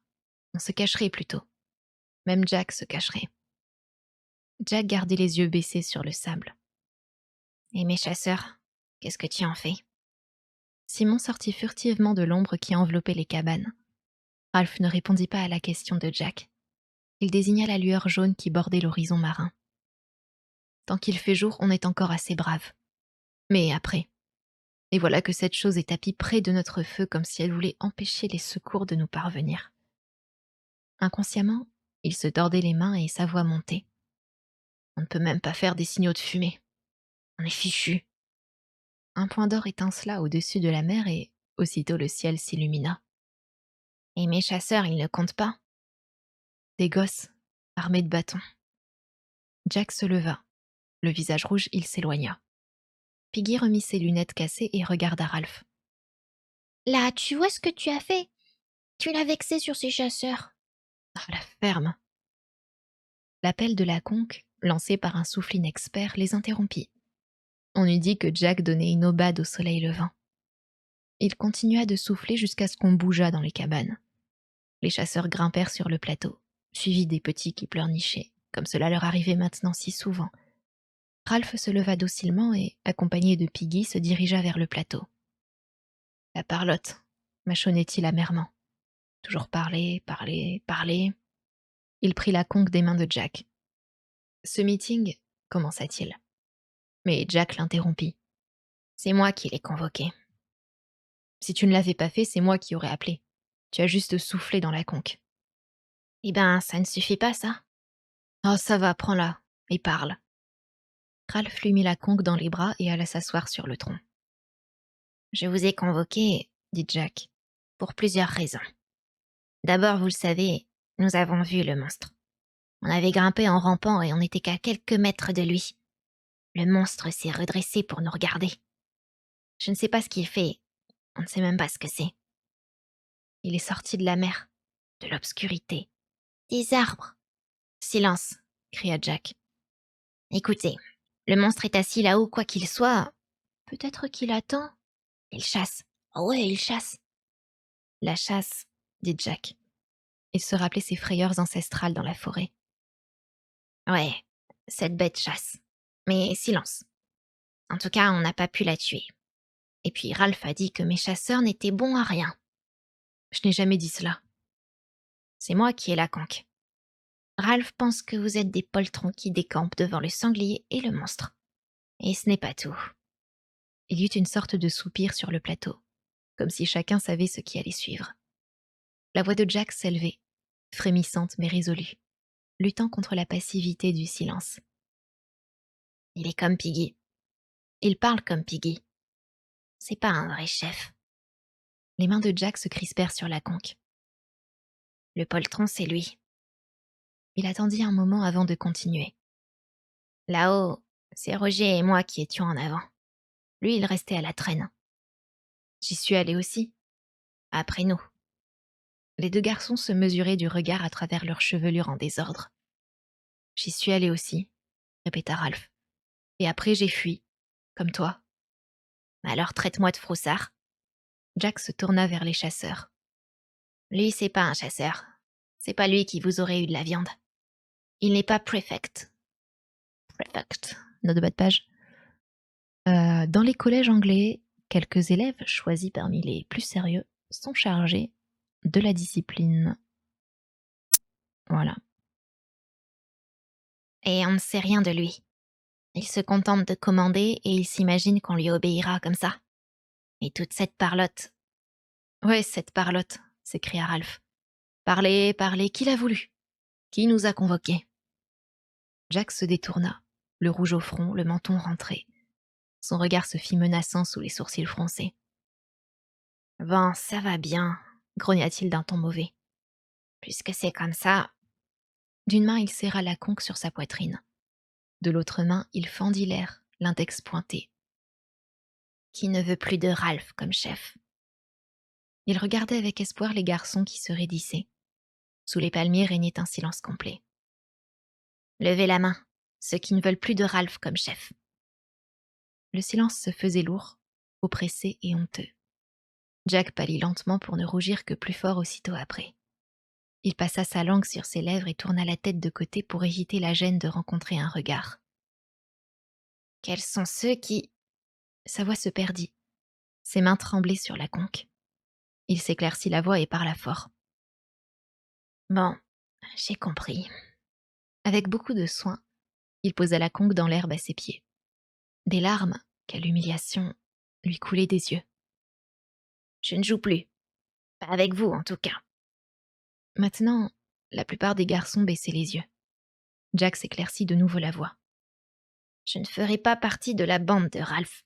[SPEAKER 1] On se cacherait plutôt. Même Jack se cacherait. Jack gardait les yeux baissés sur le sable.
[SPEAKER 2] Et mes chasseurs, qu'est-ce que tu en fais?
[SPEAKER 1] Simon sortit furtivement de l'ombre qui enveloppait les cabanes. Ralph ne répondit pas à la question de Jack. Il désigna la lueur jaune qui bordait l'horizon marin. Tant qu'il fait jour, on est encore assez brave. Mais après. Et voilà que cette chose est tapie près de notre feu comme si elle voulait empêcher les secours de nous parvenir. Inconsciemment, il se tordait les mains et sa voix montait. On ne peut même pas faire des signaux de fumée. On est fichu. Un point d'or étincela au-dessus de la mer et aussitôt le ciel s'illumina.
[SPEAKER 2] Et mes chasseurs, ils ne comptent pas?
[SPEAKER 1] Des gosses, armés de bâtons. Jack se leva. Le visage rouge, il s'éloigna. Piggy remit ses lunettes cassées et regarda Ralph.
[SPEAKER 2] Là, tu vois ce que tu as fait? Tu l'as vexé sur ces chasseurs.
[SPEAKER 1] Ah, la ferme. L'appel de la conque, lancé par un souffle inexpert, les interrompit. On eût dit que Jack donnait une aubade au soleil levant. Il continua de souffler jusqu'à ce qu'on bougeât dans les cabanes. Les chasseurs grimpèrent sur le plateau, suivis des petits qui pleurnichaient, comme cela leur arrivait maintenant si souvent. Ralph se leva docilement et, accompagné de Piggy, se dirigea vers le plateau. La parlotte, mâchonnait-il amèrement. Toujours parler, parler, parler. Il prit la conque des mains de Jack. Ce meeting, commença-t-il. Mais Jack l'interrompit.
[SPEAKER 2] C'est moi qui l'ai convoqué.
[SPEAKER 1] Si tu ne l'avais pas fait, c'est moi qui aurais appelé. Tu as juste soufflé dans la conque.
[SPEAKER 2] Eh ben, ça ne suffit pas, ça.
[SPEAKER 1] Oh, ça va, prends-la, et parle. Ralph lui mit la conque dans les bras et alla s'asseoir sur le tronc.
[SPEAKER 2] Je vous ai convoqué,
[SPEAKER 1] Dit Jack.
[SPEAKER 2] pour plusieurs raisons. D'abord, vous le savez, nous avons vu le monstre. On avait grimpé en rampant et on n'était qu'à quelques mètres de lui. Le monstre s'est redressé pour nous regarder. Je ne sais pas ce qu'il fait. On ne sait même pas ce que c'est.
[SPEAKER 1] Il est sorti de la mer, de l'obscurité.
[SPEAKER 2] Des arbres.
[SPEAKER 1] Silence, cria Jack.
[SPEAKER 2] Écoutez, le monstre est assis là-haut, quoi qu'il soit. Peut-être qu'il attend. Il chasse. Oh ouais, il chasse.
[SPEAKER 1] La chasse, dit Jack. Il se rappelait ses frayeurs ancestrales dans la forêt.
[SPEAKER 2] Ouais, cette bête chasse. Mais silence. En tout cas, on n'a pas pu la tuer. Et puis Ralph a dit que mes chasseurs n'étaient bons à rien.
[SPEAKER 1] Je n'ai jamais dit cela.
[SPEAKER 2] C'est moi qui ai la conque. Ralph pense que vous êtes des poltrons qui décampent devant le sanglier et le monstre. Et ce n'est pas tout.
[SPEAKER 1] Il y eut une sorte de soupir sur le plateau, comme si chacun savait ce qui allait suivre. La voix de Jack s'élevait, frémissante mais résolue, luttant contre la passivité du silence.
[SPEAKER 2] Il est comme Piggy. Il parle comme Piggy. C'est pas un vrai chef.
[SPEAKER 1] Les mains de Jack se crispèrent sur la conque.
[SPEAKER 2] Le poltron, c'est lui.
[SPEAKER 1] Il attendit un moment avant de continuer.
[SPEAKER 2] Là-haut, c'est Roger et moi qui étions en avant. Lui, il restait à la traîne.
[SPEAKER 1] J'y suis allée aussi.
[SPEAKER 2] Après nous.
[SPEAKER 1] Les deux garçons se mesuraient du regard à travers leurs chevelures en désordre. J'y suis allée aussi, répéta Ralph. Et après j'ai fui, comme toi.
[SPEAKER 2] Alors traite-moi de froussard.
[SPEAKER 1] Jack se tourna vers les chasseurs.
[SPEAKER 2] Lui, c'est pas un chasseur. C'est pas lui qui vous aurait eu de la viande. Il n'est pas prefect.
[SPEAKER 1] Prefect. Note de bas de page. Dans les collèges anglais, quelques élèves, choisis parmi les plus sérieux, sont chargés de la discipline. Voilà.
[SPEAKER 2] Et on ne sait rien de lui. Il se contente de commander et il s'imagine qu'on lui obéira comme ça. Et toute cette parlotte.
[SPEAKER 1] Ouais, cette parlotte, s'écria Ralph. Parlez, parlez, qui l'a voulu? Qui nous a convoqués? Jack se détourna, le rouge au front, le menton rentré. Son regard se fit menaçant sous les sourcils froncés.
[SPEAKER 2] Bon, ça va bien,
[SPEAKER 1] grogna-t-il d'un ton mauvais.
[SPEAKER 2] puisque c'est comme ça.
[SPEAKER 1] D'une main, il serra la conque sur sa poitrine. De l'autre main, il fendit l'air, l'index pointé.
[SPEAKER 2] Qui ne veut plus de Ralph comme chef?
[SPEAKER 1] Il regardait avec espoir les garçons qui se raidissaient. Sous les palmiers régnait un silence complet.
[SPEAKER 2] Levez la main, ceux qui ne veulent plus de Ralph comme chef.
[SPEAKER 1] Le silence se faisait lourd, oppressé et honteux. Jack pâlit lentement pour ne rougir que plus fort aussitôt après. Il passa sa langue sur ses lèvres et tourna la tête de côté pour éviter la gêne de rencontrer un regard.
[SPEAKER 2] Quels sont ceux qui...
[SPEAKER 1] Sa voix se perdit. Ses mains tremblaient sur la conque. Il s'éclaircit la voix et parla fort.
[SPEAKER 2] Bon, j'ai compris.
[SPEAKER 1] Avec beaucoup de soin, il posa la conque dans l'herbe à ses pieds. Des larmes, quelle humiliation, lui coulaient des yeux.
[SPEAKER 2] Je ne joue plus. Pas avec vous, en tout cas.
[SPEAKER 1] Maintenant, la plupart des garçons baissaient les yeux. Jack s'éclaircit de nouveau la voix.
[SPEAKER 2] Je ne ferai pas partie de la bande de Ralph.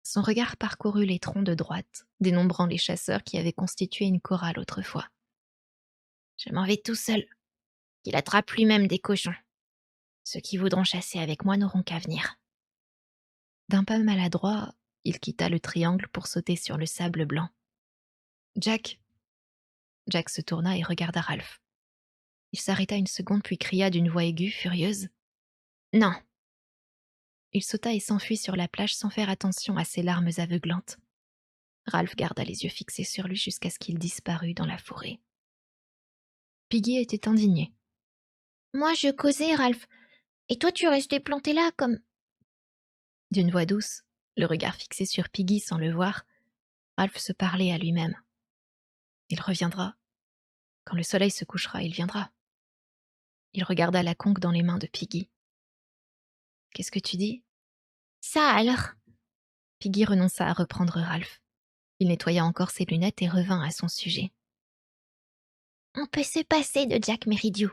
[SPEAKER 1] Son regard parcourut les troncs de droite, dénombrant les chasseurs qui avaient constitué une chorale autrefois.
[SPEAKER 2] Je m'en vais tout seul. Qu'il attrape lui-même des cochons. Ceux qui voudront chasser avec moi n'auront qu'à venir.
[SPEAKER 1] D'un pas maladroit, il quitta le triangle pour sauter sur le sable blanc. Jack. Jack se tourna et regarda Ralph. Il s'arrêta une seconde puis cria d'une voix aiguë, furieuse.
[SPEAKER 2] Non.
[SPEAKER 1] Il sauta et s'enfuit sur la plage sans faire attention à ses larmes aveuglantes. Ralph garda les yeux fixés sur lui jusqu'à ce qu'il disparût dans la forêt. Piggy était indigné.
[SPEAKER 2] Moi, je causais, Ralph. Et toi, tu restais planté là comme...
[SPEAKER 1] D'une voix douce, le regard fixé sur Piggy sans le voir, Ralph se parlait à lui-même. Il reviendra. Quand le soleil se couchera, il viendra. Il regarda la conque dans les mains de Piggy. Qu'est-ce que tu dis?
[SPEAKER 2] Ça alors?
[SPEAKER 1] Piggy renonça à reprendre Ralph. Il nettoya encore ses lunettes et revint à son sujet.
[SPEAKER 2] On peut se passer de Jack Meridiou.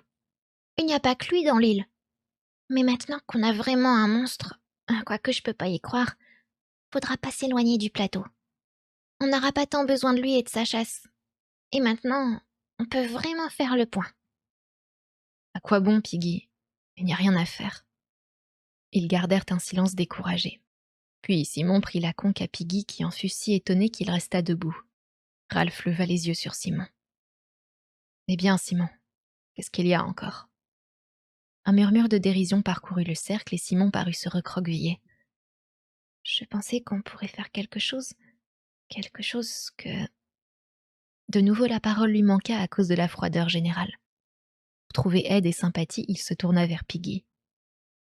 [SPEAKER 2] Il n'y a pas que lui dans l'île. Mais maintenant qu'on a vraiment un monstre, quoique je peux pas y croire, faudra pas s'éloigner du plateau. On n'aura pas tant besoin de lui et de sa chasse. Et maintenant, on peut vraiment faire le point.
[SPEAKER 1] À quoi bon, Piggy? Il n'y a rien à faire. Ils gardèrent un silence découragé. Puis Simon prit la conque à Piggy qui en fut si étonné qu'il resta debout. Ralph leva les yeux sur Simon. Eh bien, Simon, qu'est-ce qu'il y a encore? Un murmure de dérision parcourut le cercle et Simon parut se recroqueviller. Je pensais qu'on pourrait faire quelque chose que... De nouveau la parole lui manqua à cause de la froideur générale. Pour trouver aide et sympathie, il se tourna vers Piggy.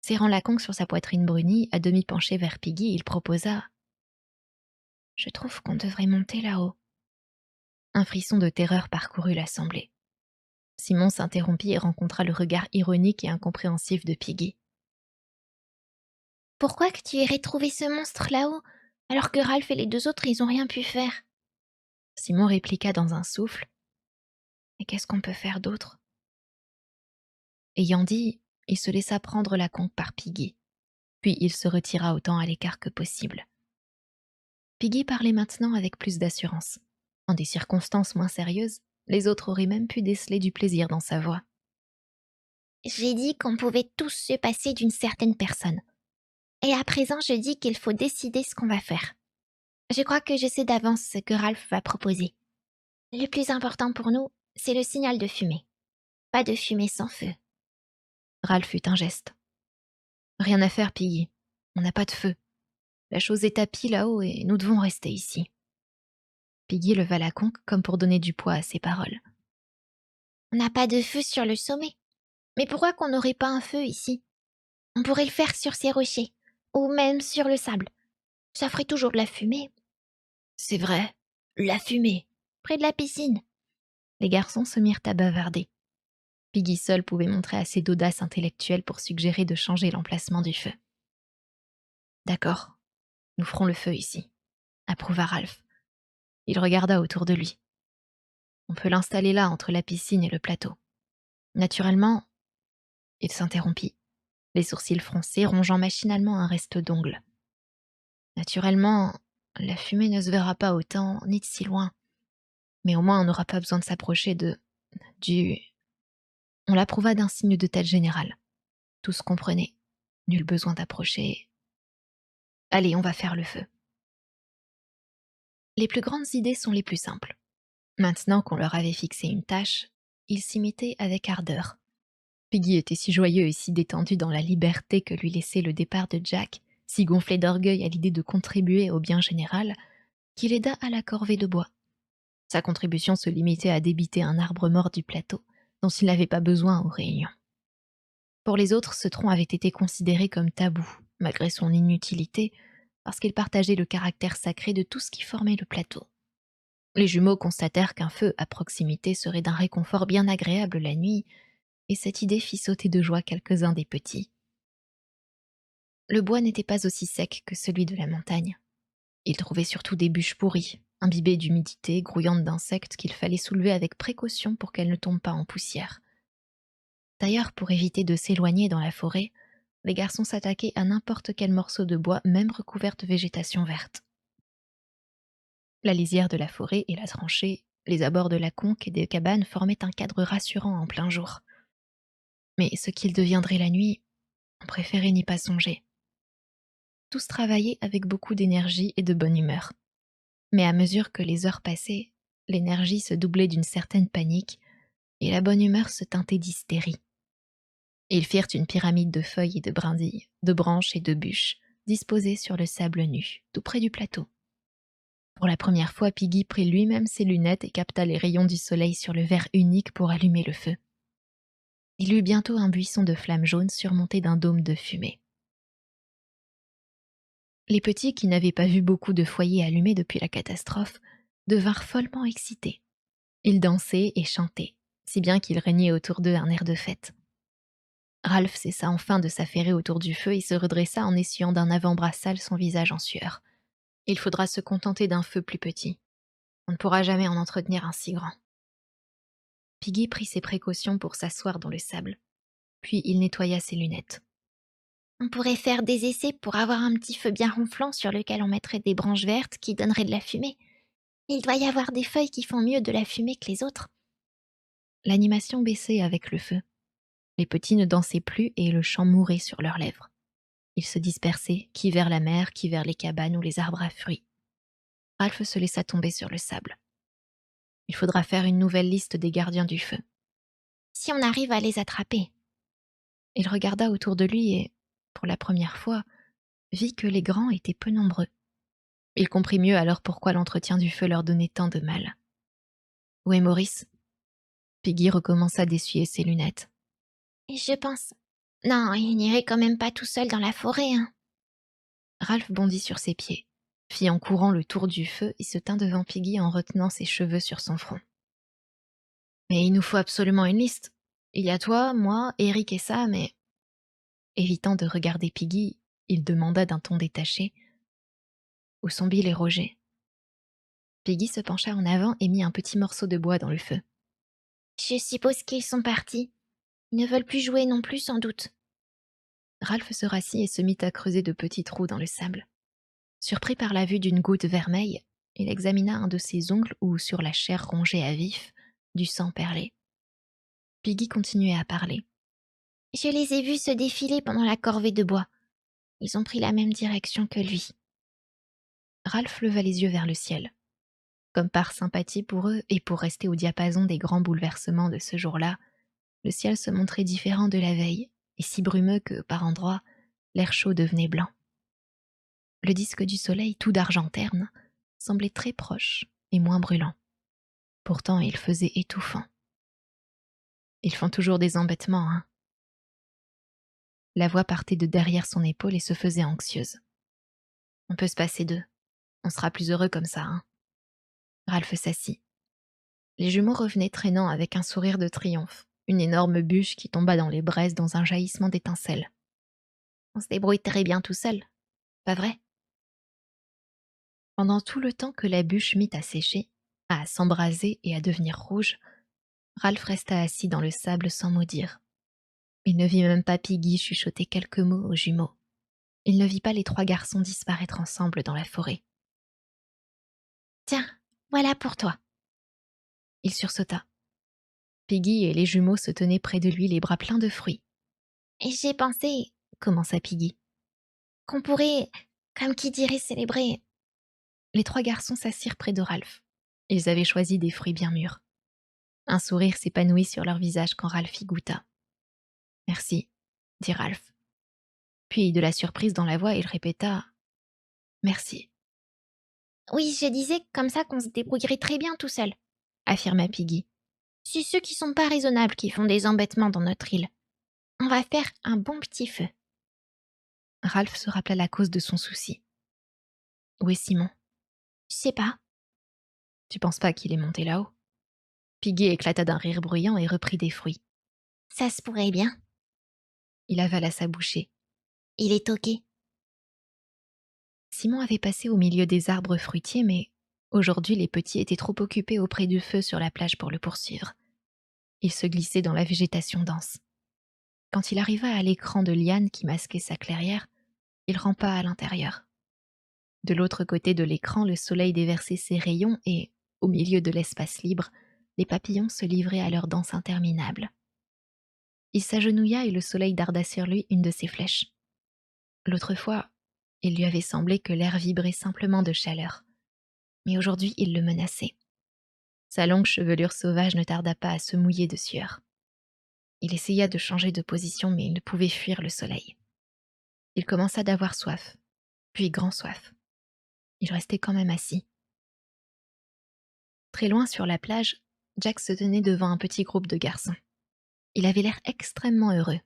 [SPEAKER 1] Serrant la conque sur sa poitrine brunie, à demi penché vers Piggy, il proposa « Je trouve qu'on devrait monter là-haut. » Un frisson de terreur parcourut l'assemblée. Simon s'interrompit et rencontra le regard ironique et incompréhensif de Piggy.
[SPEAKER 2] « Pourquoi que tu irais trouver ce monstre là-haut, alors que Ralph et les deux autres, ils ont rien pu faire ?»
[SPEAKER 1] Simon répliqua dans un souffle. « Et qu'est-ce qu'on peut faire d'autre ?» Ayant dit, il se laissa prendre la conque par Piggy. Puis il se retira autant à l'écart que possible. Piggy parlait maintenant avec plus d'assurance. En des circonstances moins sérieuses, les autres auraient même pu déceler du plaisir dans sa voix.
[SPEAKER 2] « J'ai dit qu'on pouvait tous se passer d'une certaine personne. Et à présent, je dis qu'il faut décider ce qu'on va faire. Je crois que je sais d'avance ce que Ralph va proposer. Le plus important pour nous, c'est le signal de fumée. Pas de fumée sans feu.
[SPEAKER 1] Ralph eut un geste. Rien à faire, Piggy. On n'a pas de feu. La chose est tapie là-haut et nous devons rester ici. Piggy leva la conque comme pour donner du poids à ses paroles.
[SPEAKER 2] On n'a pas de feu sur le sommet. Mais pourquoi qu'on n'aurait pas un feu ici? On pourrait le faire sur ces rochers, ou même sur le sable. Ça ferait toujours de la fumée.
[SPEAKER 1] C'est vrai, la fumée.
[SPEAKER 2] Près de la piscine.
[SPEAKER 1] Les garçons se mirent à bavarder. Piggy seul pouvait montrer assez d'audace intellectuelle pour suggérer de changer l'emplacement du feu. D'accord, nous ferons le feu ici, approuva Ralph. Il regarda autour de lui. On peut l'installer là, entre la piscine et le plateau. Naturellement, il s'interrompit, les sourcils froncés, rongeant machinalement un reste d'ongle. Naturellement, la fumée ne se verra pas autant, ni de si loin. Mais au moins on n'aura pas besoin de s'approcher du... On l'approuva d'un signe de tête général. Tous comprenaient. Nul besoin d'approcher. Allez, on va faire le feu. Les plus grandes idées sont les plus simples. Maintenant qu'on leur avait fixé une tâche, ils s'imitaient avec ardeur. Piggy était si joyeux et si détendu dans la liberté que lui laissait le départ de Jack, si gonflé d'orgueil à l'idée de contribuer au bien général, qu'il aida à la corvée de bois. Sa contribution se limitait à débiter un arbre mort du plateau, dont il n'avait pas besoin aux réunions. Pour les autres, ce tronc avait été considéré comme tabou, malgré son inutilité, parce qu'il partageait le caractère sacré de tout ce qui formait le plateau. Les jumeaux constatèrent qu'un feu à proximité serait d'un réconfort bien agréable la nuit, et cette idée fit sauter de joie quelques-uns des petits. Le bois n'était pas aussi sec que celui de la montagne. Ils trouvaient surtout des bûches pourries, imbibées d'humidité, grouillantes d'insectes qu'il fallait soulever avec précaution pour qu'elles ne tombent pas en poussière. D'ailleurs, pour éviter de s'éloigner dans la forêt, les garçons s'attaquaient à n'importe quel morceau de bois, même recouvert de végétation verte. La lisière de la forêt et la tranchée, les abords de la conque et des cabanes formaient un cadre rassurant en plein jour. Mais ce qu'il deviendrait la nuit, on préférait n'y pas songer. Tous travaillaient avec beaucoup d'énergie et de bonne humeur. Mais à mesure que les heures passaient, l'énergie se doublait d'une certaine panique et la bonne humeur se teintait d'hystérie. Ils firent une pyramide de feuilles et de brindilles, de branches et de bûches, disposées sur le sable nu, tout près du plateau. Pour la première fois, Piggy prit lui-même ses lunettes et capta les rayons du soleil sur le verre unique pour allumer le feu. Il eut bientôt un buisson de flammes jaunes surmonté d'un dôme de fumée. Les petits, qui n'avaient pas vu beaucoup de foyers allumés depuis la catastrophe, devinrent follement excités. Ils dansaient et chantaient, si bien qu'il régnait autour d'eux un air de fête. Ralph cessa enfin de s'affairer autour du feu et se redressa en essuyant d'un avant-bras sale son visage en sueur. Il faudra se contenter d'un feu plus petit. On ne pourra jamais en entretenir un si grand. Piggy prit ses précautions pour s'asseoir dans le sable. Puis il nettoya ses lunettes.
[SPEAKER 2] On pourrait faire des essais pour avoir un petit feu bien ronflant sur lequel on mettrait des branches vertes qui donneraient de la fumée. Il doit y avoir des feuilles qui font mieux de la fumée que les autres.
[SPEAKER 1] L'animation baissait avec le feu. Les petits ne dansaient plus et le chant mourait sur leurs lèvres. Ils se dispersaient, qui vers la mer, qui vers les cabanes ou les arbres à fruits. Ralph se laissa tomber sur le sable. Il faudra faire une nouvelle liste des gardiens du feu.
[SPEAKER 2] Si on arrive à les attraper.
[SPEAKER 1] Il regarda autour de lui et, pour la première fois, vit que les grands étaient peu nombreux. Il comprit mieux alors pourquoi l'entretien du feu leur donnait tant de mal. Où est Maurice? Piggy recommença d'essuyer ses lunettes.
[SPEAKER 2] Je pense. Non, il n'irait quand même pas tout seul dans la forêt, hein.
[SPEAKER 1] Ralph bondit sur ses pieds, fit en courant le tour du feu et se tint devant Piggy en retenant ses cheveux sur son front. Mais il nous faut absolument une liste. Il y a toi, moi, Eric et Sam et... Évitant de regarder Piggy, il demanda d'un ton détaché. Où sont Bill et Roger? Piggy se pencha en avant et mit un petit morceau de bois dans le feu.
[SPEAKER 2] Je suppose qu'ils sont partis. Ils ne veulent plus jouer non plus, sans doute.
[SPEAKER 1] Ralph se rassit et se mit à creuser de petits trous dans le sable. Surpris par la vue d'une goutte vermeille, il examina un de ses ongles où, sur la chair rongée à vif, du sang perlait. Piggy continuait à parler.
[SPEAKER 2] Je les ai vus se défiler pendant la corvée de bois. Ils ont pris la même direction que lui.
[SPEAKER 1] Ralph leva les yeux vers le ciel. Comme par sympathie pour eux et pour rester au diapason des grands bouleversements de ce jour-là, le ciel se montrait différent de la veille et si brumeux que, par endroits, l'air chaud devenait blanc. Le disque du soleil, tout d'argent terne, semblait très proche et moins brûlant. Pourtant, il faisait étouffant. Ils font toujours des embêtements, hein. La voix partait de derrière son épaule et se faisait anxieuse. On peut se passer d'eux. On sera plus heureux comme ça, hein. Ralph s'assit. Les jumeaux revenaient traînant avec un sourire de triomphe, une énorme bûche qui tomba dans les braises dans un jaillissement d'étincelles.
[SPEAKER 2] On se débrouille très bien tout seul, pas vrai?
[SPEAKER 1] Pendant tout le temps que la bûche mit à sécher, à s'embraser et à devenir rouge, Ralph resta assis dans le sable sans mot dire. Il ne vit même pas Piggy chuchoter quelques mots aux jumeaux. Il ne vit pas les trois garçons disparaître ensemble dans la forêt.
[SPEAKER 2] Tiens, voilà pour toi.
[SPEAKER 1] Il sursauta. Piggy et les jumeaux se tenaient près de lui les bras pleins de fruits.
[SPEAKER 2] Et j'ai pensé
[SPEAKER 1] Commença Piggy.
[SPEAKER 2] qu'on pourrait, comme qui dirait, célébrer.
[SPEAKER 1] Les trois garçons s'assirent près de Ralph. Ils avaient choisi des fruits bien mûrs. Un sourire s'épanouit sur leur visage quand Ralph y goûta. « Merci, dit Ralph. Puis, de la surprise dans la voix, il répéta « Merci »,
[SPEAKER 2] Oui, je disais comme ça qu'on se débrouillerait très bien tout seul.
[SPEAKER 1] affirma Piggy.
[SPEAKER 2] C'est ceux qui sont pas raisonnables qui font des embêtements dans notre île. On va faire un bon petit feu.
[SPEAKER 1] Ralph se rappela la cause de son souci. Où est Simon?
[SPEAKER 2] Je sais pas.
[SPEAKER 1] Tu penses pas qu'il est monté là-haut? Piggy éclata d'un rire bruyant et reprit des fruits.
[SPEAKER 2] Ça se pourrait bien.
[SPEAKER 1] Il avala sa bouchée.
[SPEAKER 2] Il est toqué.
[SPEAKER 1] Simon avait passé au milieu des arbres fruitiers, mais aujourd'hui les petits étaient trop occupés auprès du feu sur la plage pour le poursuivre. Il se glissait dans la végétation dense. Quand il arriva à l'écran de liane qui masquait sa clairière, il rampa à l'intérieur. De l'autre côté de l'écran, le soleil déversait ses rayons et, au milieu de l'espace libre, les papillons se livraient à leur danse interminable. Il s'agenouilla et le soleil darda sur lui une de ses flèches. L'autre fois, il lui avait semblé que l'air vibrait simplement de chaleur. Mais aujourd'hui, il le menaçait. Sa longue chevelure sauvage ne tarda pas à se mouiller de sueur. Il essaya de changer de position, mais il ne pouvait fuir le soleil. Il commença d'avoir soif, puis grand soif. Il restait quand même assis. Très loin sur la plage, Jack se tenait devant un petit groupe de garçons. Il avait l'air extrêmement heureux.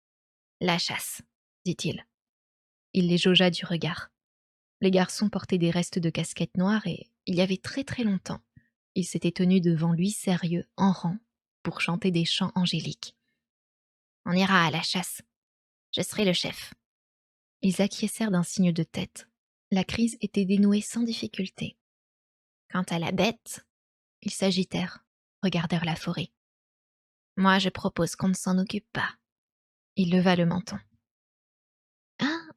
[SPEAKER 1] « La chasse », dit-il. Il les jaugea du regard. Les garçons portaient des restes de casquettes noires et, il y avait très très longtemps, ils s'étaient tenus devant lui sérieux, en rang, pour chanter des chants angéliques.
[SPEAKER 2] On ira à la chasse. Je serai le chef.
[SPEAKER 1] Ils acquiescèrent d'un signe de tête. La crise était dénouée sans difficulté.
[SPEAKER 2] Quant à la bête,
[SPEAKER 1] Ils s'agitèrent, regardèrent la forêt.
[SPEAKER 2] moi je propose qu'on ne s'en occupe pas.
[SPEAKER 1] Il leva le menton.
[SPEAKER 2] Hein?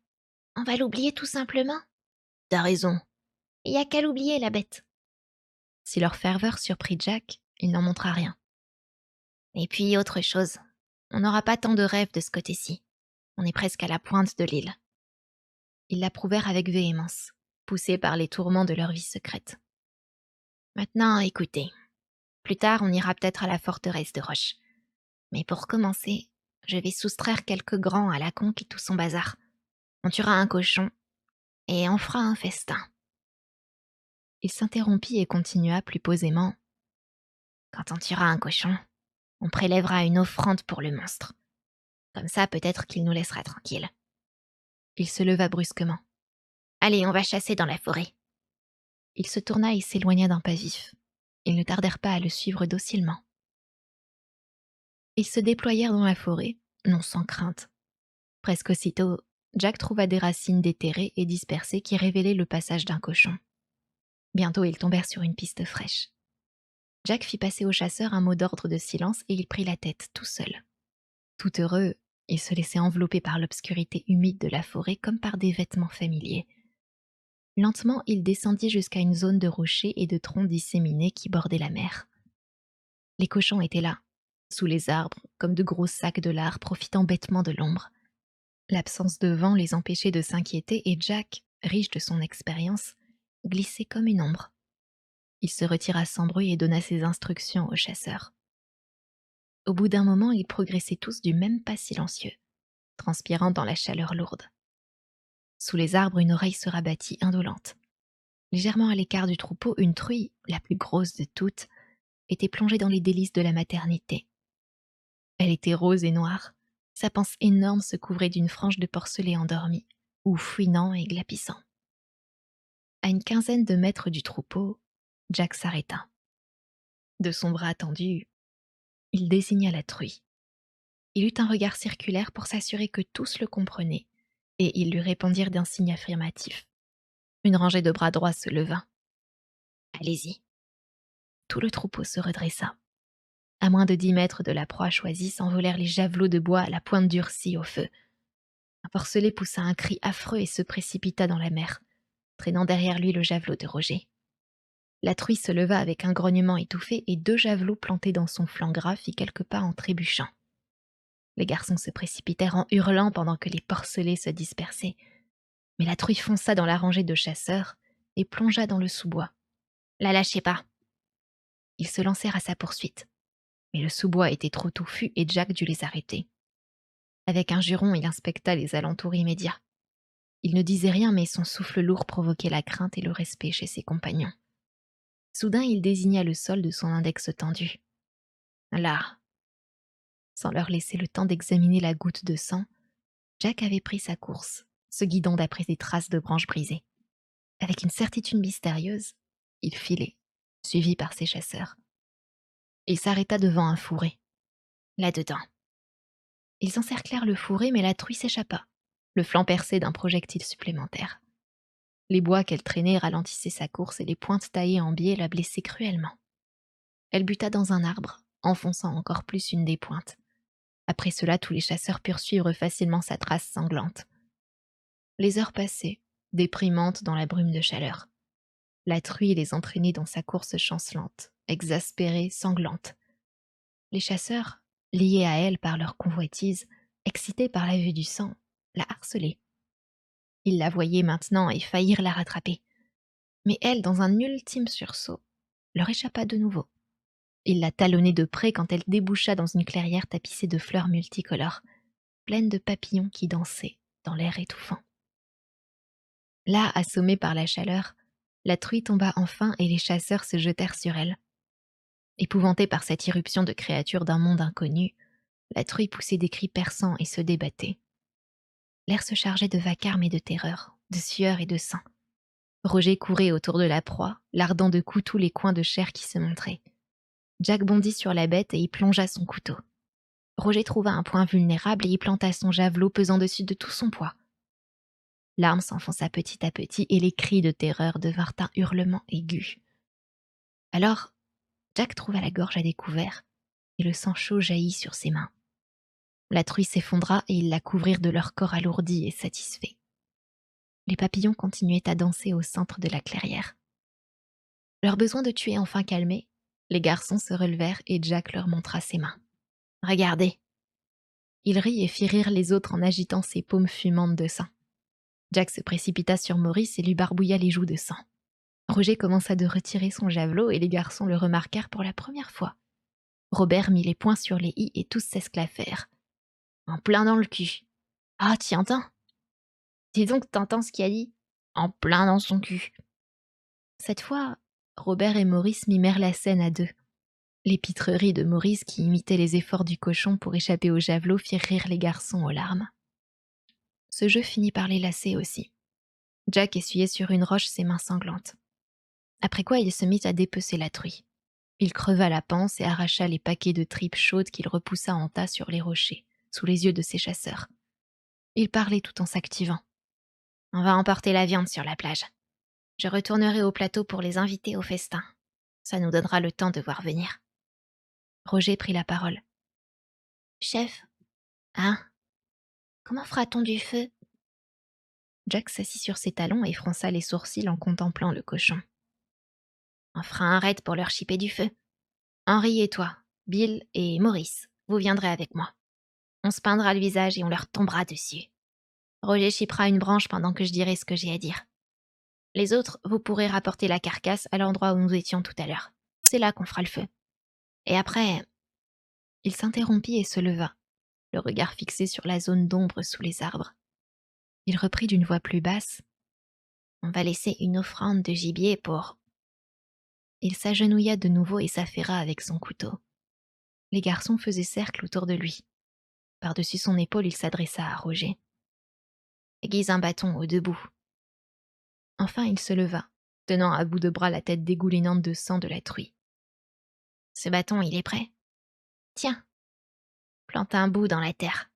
[SPEAKER 2] On va l'oublier tout simplement?
[SPEAKER 1] T'as raison.
[SPEAKER 2] Il y a qu'à l'oublier, la bête.
[SPEAKER 1] Si leur ferveur surprit Jack, il n'en montra rien.
[SPEAKER 2] Et puis autre chose, on n'aura pas tant de rêves de ce côté-ci. On est presque à la pointe de l'île.
[SPEAKER 1] Ils l'approuvèrent avec véhémence, poussés par les tourments de leur vie secrète.
[SPEAKER 2] Maintenant, écoutez. Plus tard, on ira peut-être à la forteresse de Roche. Mais pour commencer, je vais soustraire quelques grands à la conque et tout son bazar. On tuera un cochon et on fera un festin.
[SPEAKER 1] Il s'interrompit et continua plus posément.
[SPEAKER 2] Quand on tuera un cochon, on prélèvera une offrande pour le monstre. Comme ça, peut-être qu'il nous laissera tranquilles.
[SPEAKER 1] Il se leva brusquement.
[SPEAKER 2] Allez, on va chasser dans la forêt.
[SPEAKER 1] Il se tourna et s'éloigna d'un pas vif. Ils ne tardèrent pas à le suivre docilement. Ils se déployèrent dans la forêt, non sans crainte. Presque aussitôt, Jack trouva des racines déterrées et dispersées qui révélaient le passage d'un cochon. Bientôt, ils tombèrent sur une piste fraîche. Jack fit passer au chasseur un mot d'ordre de silence et il prit la tête tout seul. Tout heureux, il se laissait envelopper par l'obscurité humide de la forêt comme par des vêtements familiers. Lentement, il descendit jusqu'à une zone de rochers et de troncs disséminés qui bordaient la mer. Les cochons étaient là, sous les arbres, comme de gros sacs de lard profitant bêtement de l'ombre. L'absence de vent les empêchait de s'inquiéter et Jack, riche de son expérience, glissait comme une ombre. Il se retira sans bruit et donna ses instructions aux chasseurs. Au bout d'un moment, ils progressaient tous du même pas silencieux, transpirant dans la chaleur lourde. Sous les arbres, une oreille se rabattit indolente. Légèrement à l'écart du troupeau, une truie, la plus grosse de toutes, était plongée dans les délices de la maternité. Elle était rose et noire. Sa panse énorme se couvrait d'une frange de porcelet endormi, ou fouinant et glapissant. À une quinzaine de mètres du troupeau, Jack s'arrêta. De son bras tendu, il désigna la truie. Il eut un regard circulaire pour s'assurer que tous le comprenaient, et ils lui répondirent d'un signe affirmatif. Une rangée de bras droits se leva.
[SPEAKER 2] Allez-y.
[SPEAKER 1] Tout le troupeau se redressa. À moins de 10 mètres de la proie choisie s'envolèrent les javelots de bois à la pointe durcie au feu. Un porcelet poussa un cri affreux et se précipita dans la mer, traînant derrière lui le javelot de Roger. La truie se leva avec un grognement étouffé et 2 javelots plantés dans son flanc gras fit quelques pas en trébuchant. Les garçons se précipitèrent en hurlant pendant que les porcelets se dispersaient. Mais la truie fonça dans la rangée de chasseurs et plongea dans le sous-bois.
[SPEAKER 2] La lâchez pas.
[SPEAKER 1] Ils se lancèrent à sa poursuite. Mais le sous-bois était trop touffu et Jack dut les arrêter. Avec un juron, il inspecta les alentours immédiats. Il ne disait rien, mais son souffle lourd provoquait la crainte et le respect chez ses compagnons. Soudain, il désigna le sol de son index tendu. Là. Sans leur laisser le temps d'examiner la goutte de sang, Jack avait pris sa course, se guidant d'après des traces de branches brisées. Avec une certitude mystérieuse, il filait, suivi par ses chasseurs. Il s'arrêta devant un fourré.
[SPEAKER 2] Là-dedans.
[SPEAKER 1] Ils encerclèrent le fourré, mais la truie s'échappa, le flanc percé d'un projectile supplémentaire. Les bois qu'elle traînait ralentissaient sa course et les pointes taillées en biais la blessaient cruellement. Elle buta dans un arbre, enfonçant encore plus une des pointes. Après cela, tous les chasseurs purent suivre facilement sa trace sanglante. Les heures passaient, déprimantes dans la brume de chaleur. La truie les entraînait dans sa course chancelante, exaspérée, sanglante. Les chasseurs, liés à elle par leur convoitise, excités par la vue du sang, la harcelaient. Ils la voyaient maintenant et faillirent la rattraper. Mais elle, dans un ultime sursaut, leur échappa de nouveau. Ils la talonnaient de près quand elle déboucha dans une clairière tapissée de fleurs multicolores, pleine de papillons qui dansaient dans l'air étouffant. Là, assommée par la chaleur, la truie tomba enfin et les chasseurs se jetèrent sur elle. Épouvantés par cette irruption de créatures d'un monde inconnu, la truie poussait des cris perçants et se débattait. L'air se chargeait de vacarme et de terreur, de sueur et de sang. Roger courait autour de la proie, lardant de coups tous les coins de chair qui se montraient. Jack bondit sur la bête et y plongea son couteau. Roger trouva un point vulnérable et y planta son javelot pesant dessus de tout son poids. L'arme s'enfonça petit à petit et les cris de terreur devinrent un hurlement aigu. Alors, Jack trouva la gorge à découvert et le sang chaud jaillit sur ses mains. La truie s'effondra et ils la couvrirent de leur corps alourdi et satisfait. Les papillons continuaient à danser au centre de la clairière. Leur besoin de tuer enfin calmé, les garçons se relevèrent et Jack leur montra ses mains. « Regardez !» Il rit et fit rire les autres en agitant ses paumes fumantes de sang. Jack se précipita sur Maurice et lui barbouilla les joues de sang. Roger commença de retirer son javelot et les garçons le remarquèrent pour la première fois. Robert mit les poings sur les i et tous s'esclaffèrent. En plein dans le cul. Ah, t'y entends? Dis donc, t'entends ce qu'il a dit? En plein dans son cul. Cette fois, Robert et Maurice mimèrent la scène à deux. Les pitreries de Maurice, qui imitait les efforts du cochon pour échapper au javelot, firent rire les garçons aux larmes. Ce jeu finit par les lasser aussi. Jack essuyait sur une roche ses mains sanglantes. Après quoi, il se mit à dépecer la truie. Il creva la panse et arracha les paquets de tripes chaudes qu'il repoussa en tas sur les rochers, sous les yeux de ses chasseurs. Il parlait tout en s'activant. « On va emporter la viande sur la plage. Je retournerai au plateau pour les inviter au festin. Ça nous donnera le temps de voir venir. » Roger prit la parole. « Chef, hein? Comment fera-t-on du feu ?» Jack s'assit sur ses talons et fronça les sourcils en contemplant le cochon. « On fera un raid pour leur chipper du feu. Henri et toi, Bill et Maurice, vous viendrez avec moi. On se peindra le visage et on leur tombera dessus.
[SPEAKER 2] Roger chipera une branche pendant que je dirai ce que j'ai à dire. Les autres, vous pourrez rapporter la carcasse à l'endroit où nous étions tout à l'heure. C'est là qu'on fera le feu. Et après,
[SPEAKER 1] Il s'interrompit et se leva, le regard fixé sur la zone d'ombre sous les arbres. Il reprit d'une voix plus basse.
[SPEAKER 2] on va laisser une offrande de gibier pour...
[SPEAKER 1] Il s'agenouilla de nouveau et s'affaira avec son couteau. Les garçons faisaient cercle autour de lui. Par-dessus son épaule, il s'adressa à Roger.
[SPEAKER 2] Aiguise un bâton au debout.
[SPEAKER 1] Enfin, il se leva, tenant à bout de bras la tête dégoulinante de sang de la truie.
[SPEAKER 2] Ce bâton, il est prêt. Tiens, plante un bout dans la terre.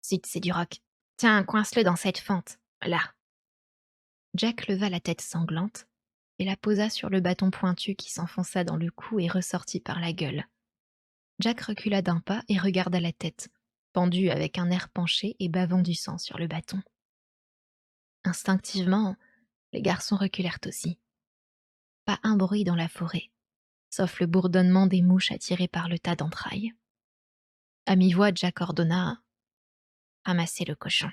[SPEAKER 2] Zut, c'est du roc. Tiens, coince-le dans cette fente, là.
[SPEAKER 1] Jack leva la tête sanglante et la posa sur le bâton pointu qui s'enfonça dans le cou et ressortit par la gueule. Jack recula d'un pas et regarda la tête, pendue avec un air penché et bavant du sang sur le bâton. Instinctivement, les garçons reculèrent aussi. Pas un bruit dans la forêt, sauf le bourdonnement des mouches attirées par le tas d'entrailles. À mi-voix, Jack ordonna
[SPEAKER 2] « Ramassez le cochon. »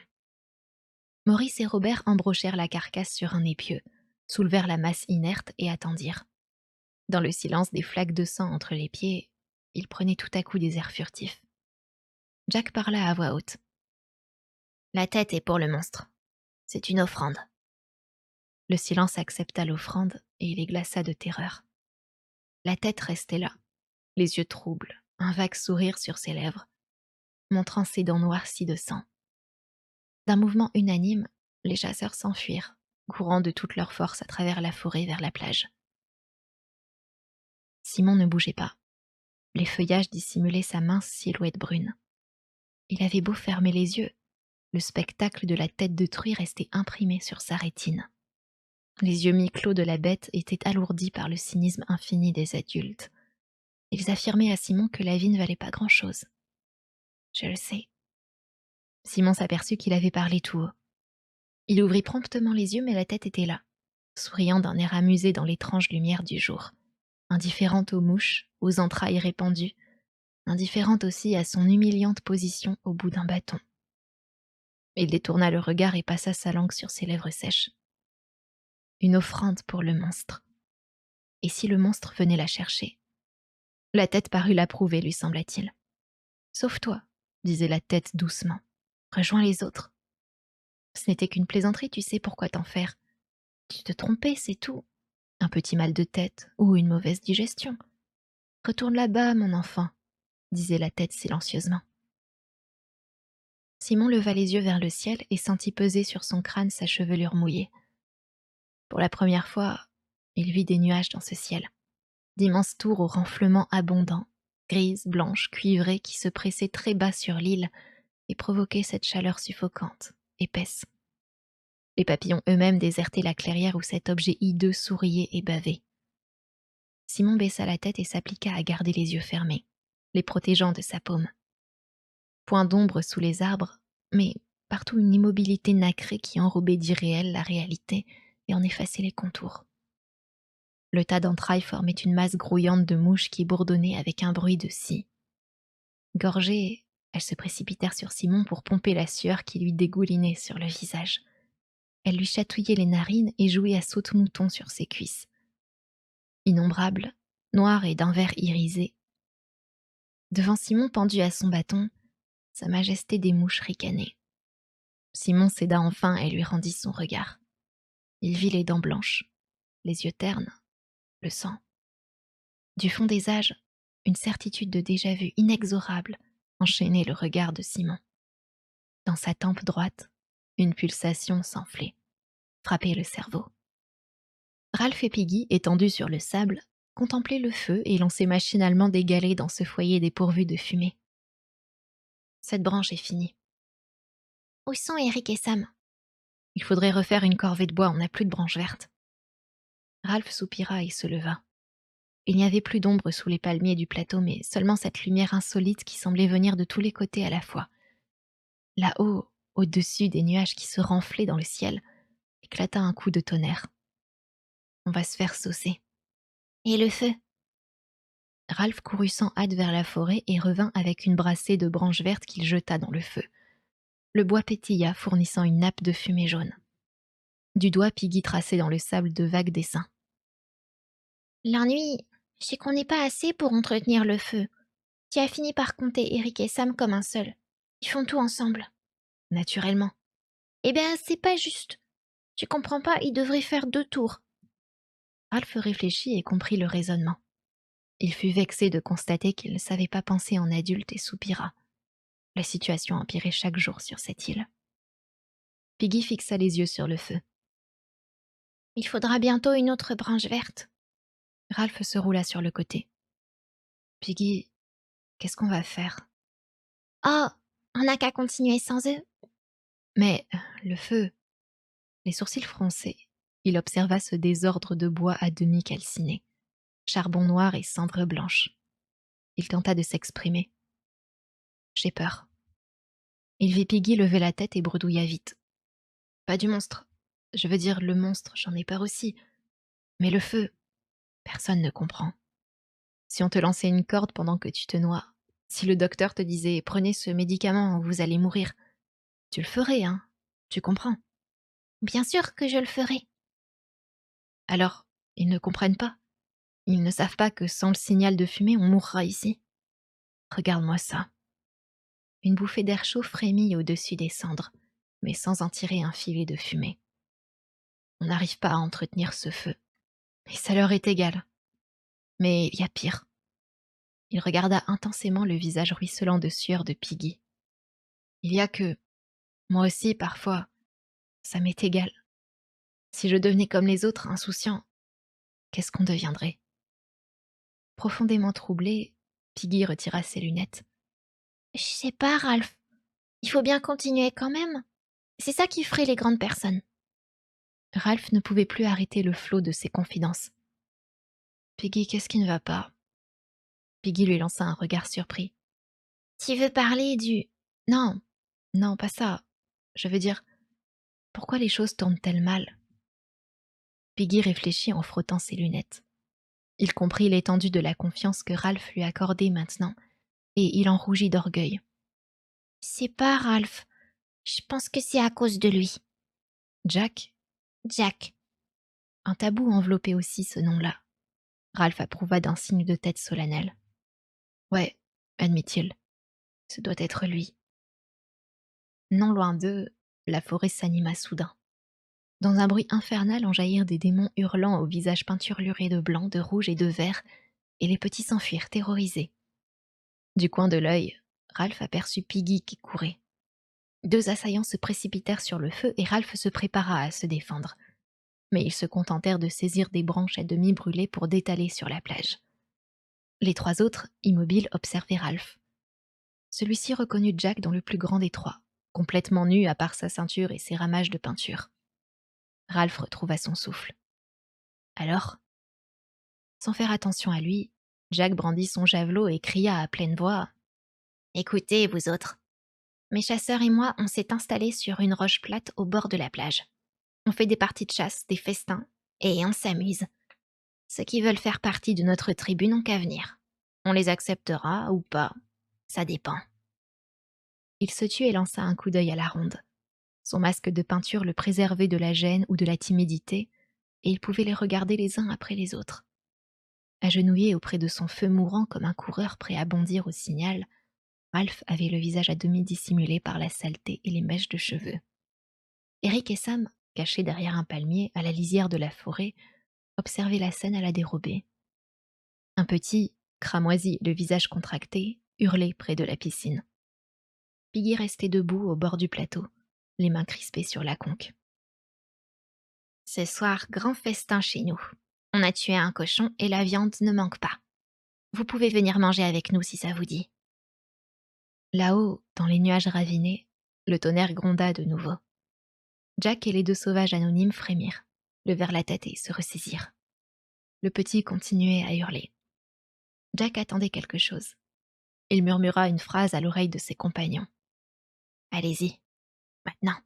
[SPEAKER 1] Maurice et Robert embrochèrent la carcasse sur un épieu, soulevèrent la masse inerte et attendirent. Dans le silence des flaques de sang entre les pieds, ils prenaient tout à coup des airs furtifs. Jack parla à voix haute.
[SPEAKER 2] « La tête est pour le monstre. C'est une offrande. »
[SPEAKER 1] Le silence accepta l'offrande et il les glaça de terreur. La tête restait là, les yeux troubles, un vague sourire sur ses lèvres, montrant ses dents noircies de sang. D'un mouvement unanime, les chasseurs s'enfuirent, courant de toute leur force à travers la forêt vers la plage. Simon ne bougeait pas. Les feuillages dissimulaient sa mince silhouette brune. Il avait beau fermer les yeux, le spectacle de la tête de truie restait imprimé sur sa rétine. Les yeux mi-clos de la bête étaient alourdis par le cynisme infini des adultes. Ils affirmaient à Simon que la vie ne valait pas grand-chose. « Je le sais. » Simon s'aperçut qu'il avait parlé tout haut. Il ouvrit promptement les yeux, mais la tête était là, souriant d'un air amusé dans l'étrange lumière du jour, indifférente aux mouches, aux entrailles répandues, indifférente aussi à son humiliante position au bout d'un bâton. Il détourna le regard et passa sa langue sur ses lèvres sèches. Une offrande pour le monstre. Et si le monstre venait la chercher? La tête parut l'approuver, lui sembla-t-il. « Sauve-toi, » disait la tête doucement. « Rejoins les autres. Ce n'était qu'une plaisanterie, tu sais pourquoi t'en faire. Tu te trompais, c'est tout. Un petit mal de tête ou une mauvaise digestion. Retourne là-bas, mon enfant, » disait la tête silencieusement. Simon leva les yeux vers le ciel et sentit peser sur son crâne sa chevelure mouillée. Pour la première fois, il vit des nuages dans ce ciel, d'immenses tours au renflement abondant, grises, blanches, cuivrées, qui se pressaient très bas sur l'île et provoquaient cette chaleur suffocante, épaisse. Les papillons eux-mêmes désertaient la clairière où cet objet hideux souriait et bavait. Simon baissa la tête et s'appliqua à garder les yeux fermés, les protégeant de sa paume. Point d'ombre sous les arbres, mais partout une immobilité nacrée qui enrobait d'irréel la réalité et en effaçait les contours. Le tas d'entrailles formait une masse grouillante de mouches qui bourdonnaient avec un bruit de scie. Gorgées, elles se précipitèrent sur Simon pour pomper la sueur qui lui dégoulinait sur le visage. Elles lui chatouillaient les narines et jouaient à saute-mouton sur ses cuisses. Innombrables, noires et d'un vert irisé. Devant Simon pendu à son bâton, sa majesté des mouches ricanait. Simon céda enfin et lui rendit son regard. Il vit les dents blanches, les yeux ternes, le sang. Du fond des âges, une certitude de déjà-vu inexorable enchaînait le regard de Simon. Dans sa tempe droite, une pulsation s'enflait, frappait le cerveau. Ralph et Piggy, étendus sur le sable, contemplaient le feu et lançaient machinalement des galets dans ce foyer dépourvu de fumée. Cette branche est finie.
[SPEAKER 2] Où sont Eric et Sam?
[SPEAKER 1] Il faudrait refaire une corvée de bois, on n'a plus de branches vertes. Ralph soupira et se leva. Il n'y avait plus d'ombre sous les palmiers du plateau, mais seulement cette lumière insolite qui semblait venir de tous les côtés à la fois. Là-haut, au-dessus des nuages qui se renflaient dans le ciel, éclata un coup de tonnerre. On va se faire saucer.
[SPEAKER 2] Et le feu?
[SPEAKER 1] Ralph courut sans hâte vers la forêt et revint avec une brassée de branches vertes qu'il jeta dans le feu. Le bois pétilla, fournissant une nappe de fumée jaune. Du doigt, Piggy traçait dans le sable de vagues dessins.
[SPEAKER 2] L'ennui, c'est qu'on n'est pas assez pour entretenir le feu. Tu as fini par compter Eric et Sam comme un seul. Ils font tout ensemble.
[SPEAKER 1] Naturellement.
[SPEAKER 2] Eh bien, c'est pas juste. Tu comprends pas, ils devraient faire 2 tours.
[SPEAKER 1] Ralph réfléchit et comprit le raisonnement. Il fut vexé de constater qu'il ne savait pas penser en adulte et soupira. La situation empirait chaque jour sur cette île. Piggy fixa les yeux sur le feu.
[SPEAKER 2] Il faudra bientôt une autre branche verte.
[SPEAKER 1] Ralph se roula sur le côté. Piggy, qu'est-ce qu'on va faire?
[SPEAKER 2] Oh, on n'a qu'à continuer sans eux.
[SPEAKER 1] Mais le feu. Les sourcils froncés, il observa ce désordre de bois à demi calciné, charbon noir et cendres blanches. Il tenta de s'exprimer. J'ai peur. Il vit Piggy lever la tête et bredouilla vite. Pas du monstre. Je veux dire le monstre, j'en ai peur aussi. Mais le feu, personne ne comprend. Si on te lançait une corde pendant que tu te noies, si le docteur te disait prenez ce médicament ou vous allez mourir, tu le ferais, hein? Tu comprends?
[SPEAKER 2] Bien sûr que je le ferai.
[SPEAKER 1] Alors, ils ne comprennent pas. Ils ne savent pas que sans le signal de fumée, on mourra ici. Regarde-moi ça. Une bouffée d'air chaud frémit au-dessus des cendres, mais sans en tirer un filet de fumée. On n'arrive pas à entretenir ce feu. Et ça leur est égal. Mais il y a pire. Il regarda intensément le visage ruisselant de sueur de Piggy. Il y a que, moi aussi, parfois, ça m'est égal. Si je devenais comme les autres, insouciant, qu'est-ce qu'on deviendrait? Profondément troublé, Piggy retira ses lunettes.
[SPEAKER 2] Je sais pas, Ralph. Il faut bien continuer quand même. C'est ça qui ferait les grandes personnes.
[SPEAKER 1] Ralph ne pouvait plus arrêter le flot de ses confidences. Piggy, qu'est-ce qui ne va pas? Piggy lui lança un regard surpris.
[SPEAKER 2] Tu veux parler du...
[SPEAKER 1] Non, non, pas ça. Je veux dire, pourquoi les choses tournent-elles mal? Piggy réfléchit en frottant ses lunettes. Il comprit l'étendue de la confiance que Ralph lui accordait maintenant, et il en rougit d'orgueil.
[SPEAKER 2] C'est pas Ralph. Je pense que c'est à cause de lui.
[SPEAKER 1] Jack,
[SPEAKER 2] Jack.
[SPEAKER 1] un tabou enveloppait aussi ce nom-là. Ralph approuva d'un signe de tête solennel. Ouais, admit-il, ce doit être lui. Non loin d'eux, la forêt s'anima soudain. Dans un bruit infernal en jaillirent des démons hurlant au visage peinturluré de blanc, de rouge et de vert, et les petits s'enfuirent terrorisés. Du coin de l'œil, Ralph aperçut Piggy qui courait. 2 assaillants se précipitèrent sur le feu et Ralph se prépara à se défendre. Mais ils se contentèrent de saisir des branches à demi brûlées pour détaler sur la plage. Les 3 autres, immobiles, observaient Ralph. Celui-ci reconnut Jack dans le plus grand des 3, complètement nu à part sa ceinture et ses ramages de peinture. Ralph retrouva son souffle. Alors, sans faire attention à lui, Jack brandit son javelot et cria à pleine voix.
[SPEAKER 2] Écoutez, vous autres. Mes chasseurs et moi, on s'est installés sur une roche plate au bord de la plage. On fait des parties de chasse, des festins, et on s'amuse. Ceux qui veulent faire partie de notre tribu n'ont qu'à venir. On les acceptera ou pas. Ça dépend.
[SPEAKER 1] Il se tut et lança un coup d'œil à la ronde. Son masque de peinture le préservait de la gêne ou de la timidité, et il pouvait les regarder les uns après les autres. Agenouillé auprès de son feu mourant comme un coureur prêt à bondir au signal, Ralph avait le visage à demi dissimulé par la saleté et les mèches de cheveux. Eric et Sam, cachés derrière un palmier à la lisière de la forêt, observaient la scène à la dérobée. Un petit, cramoisi, le visage contracté, hurlait près de la piscine. Piggy restait debout au bord du plateau, les mains crispées sur la conque.
[SPEAKER 2] Ce soir, grand festin chez nous. On a tué un cochon et la viande ne manque pas. Vous pouvez venir manger avec nous si ça vous dit.
[SPEAKER 1] Là-haut, dans les nuages ravinés, le tonnerre gronda de nouveau. Jack et les 2 sauvages anonymes frémirent, levèrent la tête et se ressaisirent. Le petit continuait à hurler. Jack attendait quelque chose. Il murmura une phrase à l'oreille de ses compagnons.
[SPEAKER 2] Allez-y, maintenant.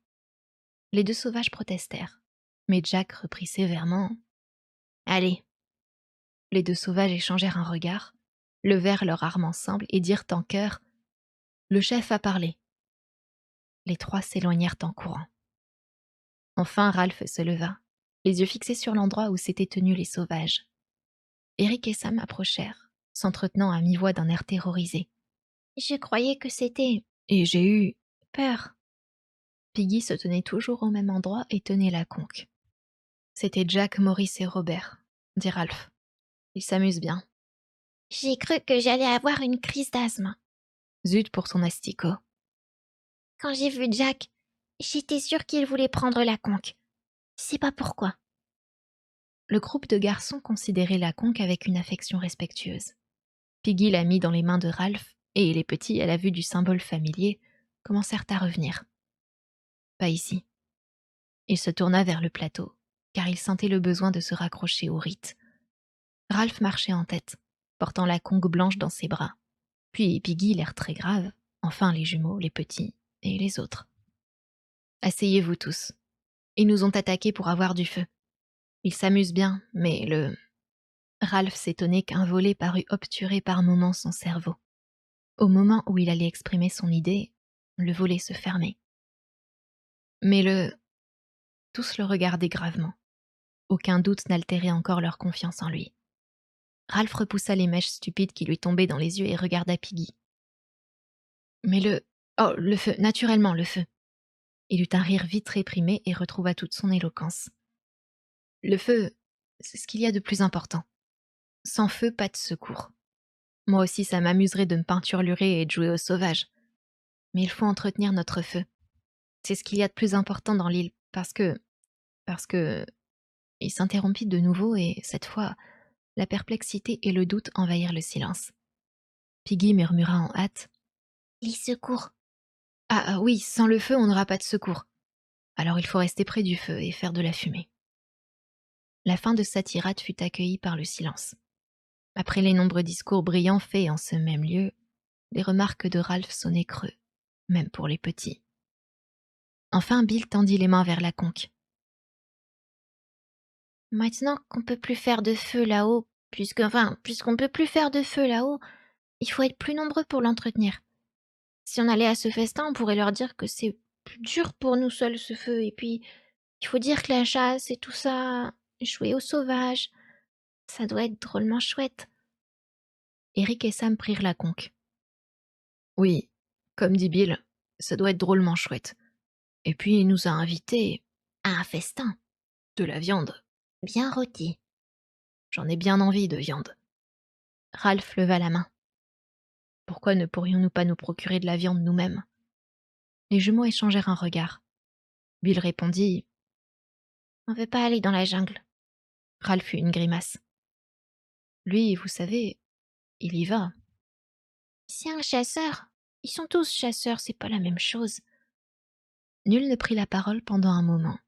[SPEAKER 1] Les 2 sauvages protestèrent, mais Jack reprit sévèrement.
[SPEAKER 2] Allez.
[SPEAKER 1] Les 2 sauvages échangèrent un regard, levèrent leur arme ensemble et dirent en chœur « Le chef a parlé ». Les trois s'éloignèrent en courant. Enfin, Ralph se leva, les yeux fixés sur l'endroit où s'étaient tenus les sauvages. Eric et Sam approchèrent, s'entretenant à mi-voix d'un air terrorisé.
[SPEAKER 2] Je croyais que c'était...
[SPEAKER 1] Et j'ai eu...
[SPEAKER 2] peur.
[SPEAKER 1] Piggy se tenait toujours au même endroit et tenait la conque. C'était Jack, Maurice et Robert, dit Ralph. Ils s'amusent bien.
[SPEAKER 2] J'ai cru que j'allais avoir une crise d'asthme.
[SPEAKER 1] Zut pour son asticot.
[SPEAKER 2] Quand j'ai vu Jack, j'étais sûre qu'il voulait prendre la conque. Je sais pas pourquoi.
[SPEAKER 1] Le groupe de garçons considérait la conque avec une affection respectueuse. Piggy la mit dans les mains de Ralph, et les petits, à la vue du symbole familier, commencèrent à revenir. Pas ici. Il se tourna vers le plateau, car il sentait le besoin de se raccrocher au rite. Ralph marchait en tête, portant la conque blanche dans ses bras. Puis Piggy, l'air très grave, enfin les jumeaux, les petits, et les autres. Asseyez-vous tous. Ils nous ont attaqués pour avoir du feu. Ils s'amusent bien, mais Ralph s'étonnait qu'un volet parût obturer par moments son cerveau. Au moment où il allait exprimer son idée, le volet se fermait. Mais tous le regardaient gravement. Aucun doute n'altérait encore leur confiance en lui. Ralph repoussa les mèches stupides qui lui tombaient dans les yeux et regarda Piggy. Mais oh, le feu, naturellement, le feu. Il eut un rire vite réprimé et retrouva toute son éloquence. Le feu, c'est ce qu'il y a de plus important. Sans feu, pas de secours. Moi aussi, ça m'amuserait de me peinturlurer et de jouer au sauvage. Mais il faut entretenir notre feu. C'est ce qu'il y a de plus important dans l'île, parce que... Il s'interrompit de nouveau et, cette fois, la perplexité et le doute envahirent le silence. Piggy murmura en hâte.
[SPEAKER 2] Les secours.
[SPEAKER 1] Ah oui, sans le feu, on n'aura pas de secours. Alors il faut rester près du feu et faire de la fumée. La fin de sa tirade fut accueillie par le silence. Après les nombreux discours brillants faits en ce même lieu, les remarques de Ralph sonnaient creux, même pour les petits. Enfin, Bill tendit les mains vers la conque.
[SPEAKER 2] Maintenant qu'on peut plus faire de feu là-haut, puisqu'on peut plus faire de feu là-haut, il faut être plus nombreux pour l'entretenir. Si on allait à ce festin, on pourrait leur dire que c'est plus dur pour nous seuls ce feu, et puis il faut dire que la chasse et tout ça, jouer au sauvage, ça doit être drôlement chouette.
[SPEAKER 1] Eric et Sam prirent la conque. Oui, comme dit Bill, ça doit être drôlement chouette. Et puis il nous a invités
[SPEAKER 2] À un festin,
[SPEAKER 1] de la viande.
[SPEAKER 2] bien rôti.
[SPEAKER 1] J'en ai bien envie de viande. Ralph leva la main. Pourquoi ne pourrions-nous pas nous procurer de la viande nous-mêmes? Les jumeaux échangèrent un regard. Bill répondit.
[SPEAKER 2] On veut pas aller dans la jungle.
[SPEAKER 1] Ralph eut une grimace. Lui, vous savez, il y va.
[SPEAKER 2] C'est un chasseur. Ils sont tous chasseurs, c'est pas la même chose.
[SPEAKER 1] Nul ne prit la parole pendant un moment.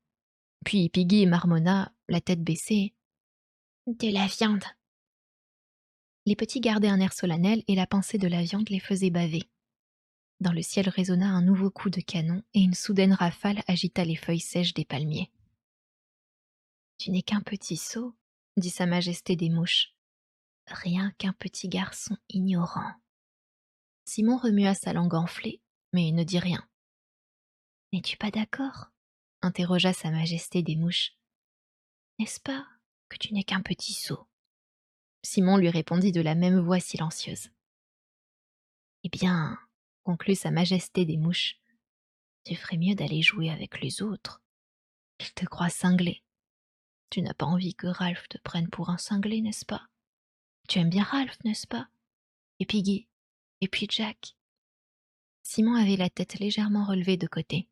[SPEAKER 1] Puis Piggy marmonna, la tête baissée.
[SPEAKER 2] De la viande.
[SPEAKER 1] Les petits gardaient un air solennel et la pensée de la viande les faisait baver. Dans le ciel résonna un nouveau coup de canon et une soudaine rafale agita les feuilles sèches des palmiers. « Tu n'es qu'un petit sot, dit Sa Majesté des Mouches. Rien qu'un petit garçon ignorant. » Simon remua sa langue enflée, mais ne dit rien. « N'es-tu pas d'accord ?» interrogea Sa Majesté des Mouches. « N'est-ce pas que tu n'es qu'un petit sot ?» Simon lui répondit de la même voix silencieuse. « Eh bien, conclut Sa Majesté des Mouches, tu ferais mieux d'aller jouer avec les autres. Ils te croient cinglé. Tu n'as pas envie que Ralph te prenne pour un cinglé, n'est-ce pas? Tu aimes bien Ralph, n'est-ce pas? Et Piggy? Et puis Jack? » Simon avait la tête légèrement relevée de côté.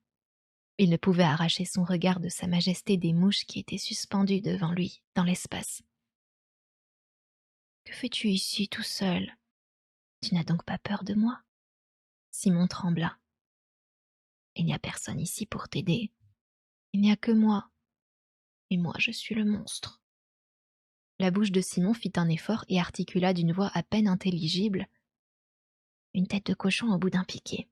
[SPEAKER 1] Il ne pouvait arracher son regard de Sa Majesté des Mouches qui était suspendue devant lui, dans l'espace. « Que fais-tu ici tout seul? Tu n'as donc pas peur de moi? » Simon trembla. « Il n'y a personne ici pour t'aider. Il n'y a que moi. Et moi, je suis le monstre. » La bouche de Simon fit un effort et articula d'une voix à peine intelligible. « Une tête de cochon au bout d'un piquet. »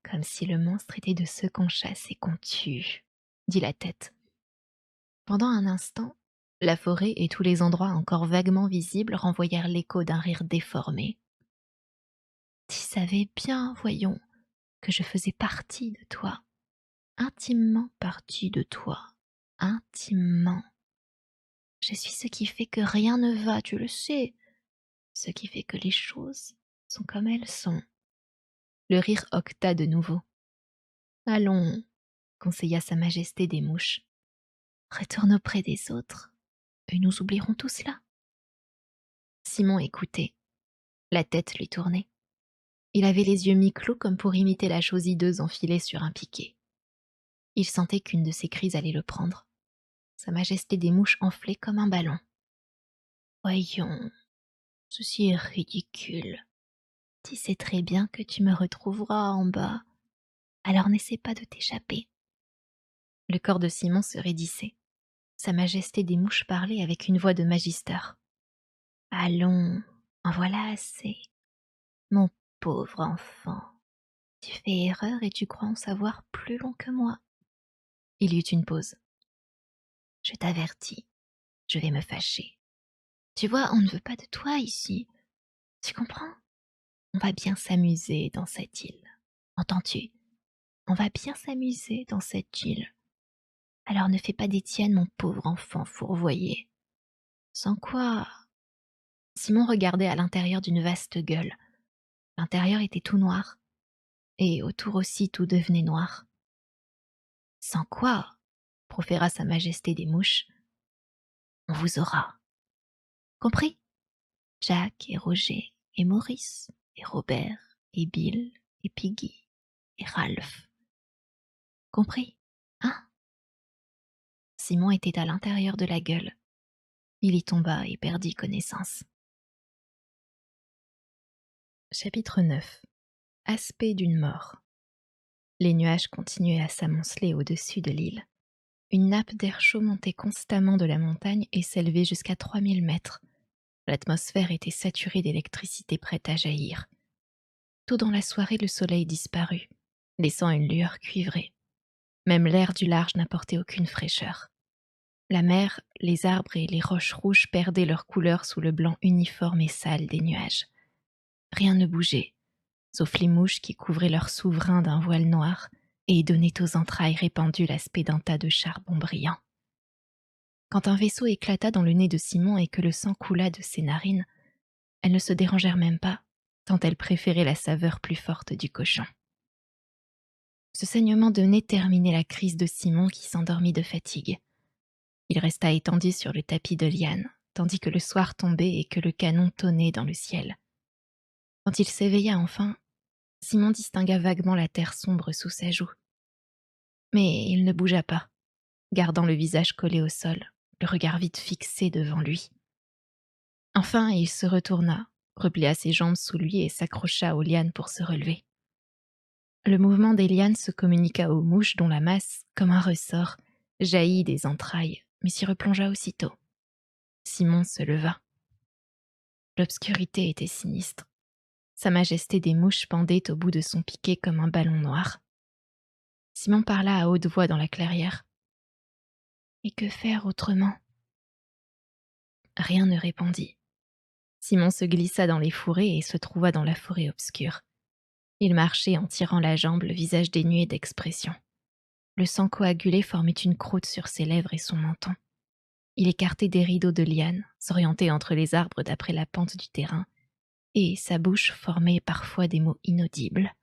[SPEAKER 1] « Comme si le monstre était de ceux qu'on chasse et qu'on tue, » dit la tête. Pendant un instant, la forêt et tous les endroits encore vaguement visibles renvoyèrent l'écho d'un rire déformé. « Tu savais bien, voyons, que je faisais partie de toi, intimement partie de toi, intimement. Je suis ce qui fait que rien ne va, tu le sais, ce qui fait que les choses sont comme elles sont. Le rire octa de nouveau. Allons, conseilla Sa Majesté des Mouches. Retourne auprès des autres, et nous oublierons tout cela. Simon écoutait, la tête lui tournait. Il avait les yeux mi-clos comme pour imiter la chose hideuse enfilée sur un piquet. Il sentait qu'une de ses crises allait le prendre. Sa Majesté des Mouches enflait comme un ballon. Voyons, ceci est ridicule. Tu sais très bien que tu me retrouveras en bas, alors n'essaie pas de t'échapper. Le corps de Simon se raidissait. Sa Majesté des Mouches parlait avec une voix de magister. Allons, en voilà assez. Mon pauvre enfant, tu fais erreur et tu crois en savoir plus long que moi. Il y eut une pause. Je t'avertis, je vais me fâcher. Tu vois, on ne veut pas de toi ici. Tu comprends? On va bien s'amuser dans cette île. Entends-tu? On va bien s'amuser dans cette île. Alors ne fais pas des tiennes, mon pauvre enfant fourvoyé. Sans quoi... Simon regardait à l'intérieur d'une vaste gueule. L'intérieur était tout noir, et autour aussi tout devenait noir. Sans quoi, proféra Sa Majesté des Mouches, on vous aura. Compris? Jack et Roger et Maurice et Robert et Bill et Piggy et Ralph. Compris? Hein? Simon était à l'intérieur de la gueule. Il y tomba et perdit connaissance. Chapitre 9. Aspect d'une mort. Les nuages continuaient à s'amonceler au-dessus de l'île. Une nappe d'air chaud montait constamment de la montagne et s'élevait jusqu'à 3000 mètres. L'atmosphère était saturée d'électricité prête à jaillir. Tôt dans la soirée, le soleil disparut, laissant une lueur cuivrée. Même l'air du large n'apportait aucune fraîcheur. La mer, les arbres et les roches rouges perdaient leur couleur sous le blanc uniforme et sale des nuages. Rien ne bougeait, sauf les mouches qui couvraient leur souverain d'un voile noir et donnaient aux entrailles répandues l'aspect d'un tas de charbon brillant. Quand un vaisseau éclata dans le nez de Simon et que le sang coula de ses narines, elles ne se dérangèrent même pas, tant elles préféraient la saveur plus forte du cochon. Ce saignement de nez terminait la crise de Simon qui s'endormit de fatigue. Il resta étendu sur le tapis de liane, tandis que le soir tombait et que le canon tonnait dans le ciel. Quand il s'éveilla enfin, Simon distingua vaguement la terre sombre sous sa joue. Mais il ne bougea pas, gardant le visage collé au sol, le regard vide fixé devant lui. Enfin, il se retourna, replia ses jambes sous lui et s'accrocha aux lianes pour se relever. Le mouvement des lianes se communiqua aux mouches dont la masse, comme un ressort, jaillit des entrailles, mais s'y replongea aussitôt. Simon se leva. L'obscurité était sinistre. Sa Majesté des Mouches pendait au bout de son piquet comme un ballon noir. Simon parla à haute voix dans la clairière. « Et que faire autrement ?» Rien ne répondit. Simon se glissa dans les fourrés et se trouva dans la forêt obscure. Il marchait en tirant la jambe, le visage dénué d'expression. Le sang coagulé formait une croûte sur ses lèvres et son menton. Il écartait des rideaux de lianes, s'orientait entre les arbres d'après la pente du terrain, et sa bouche formait parfois des mots inaudibles.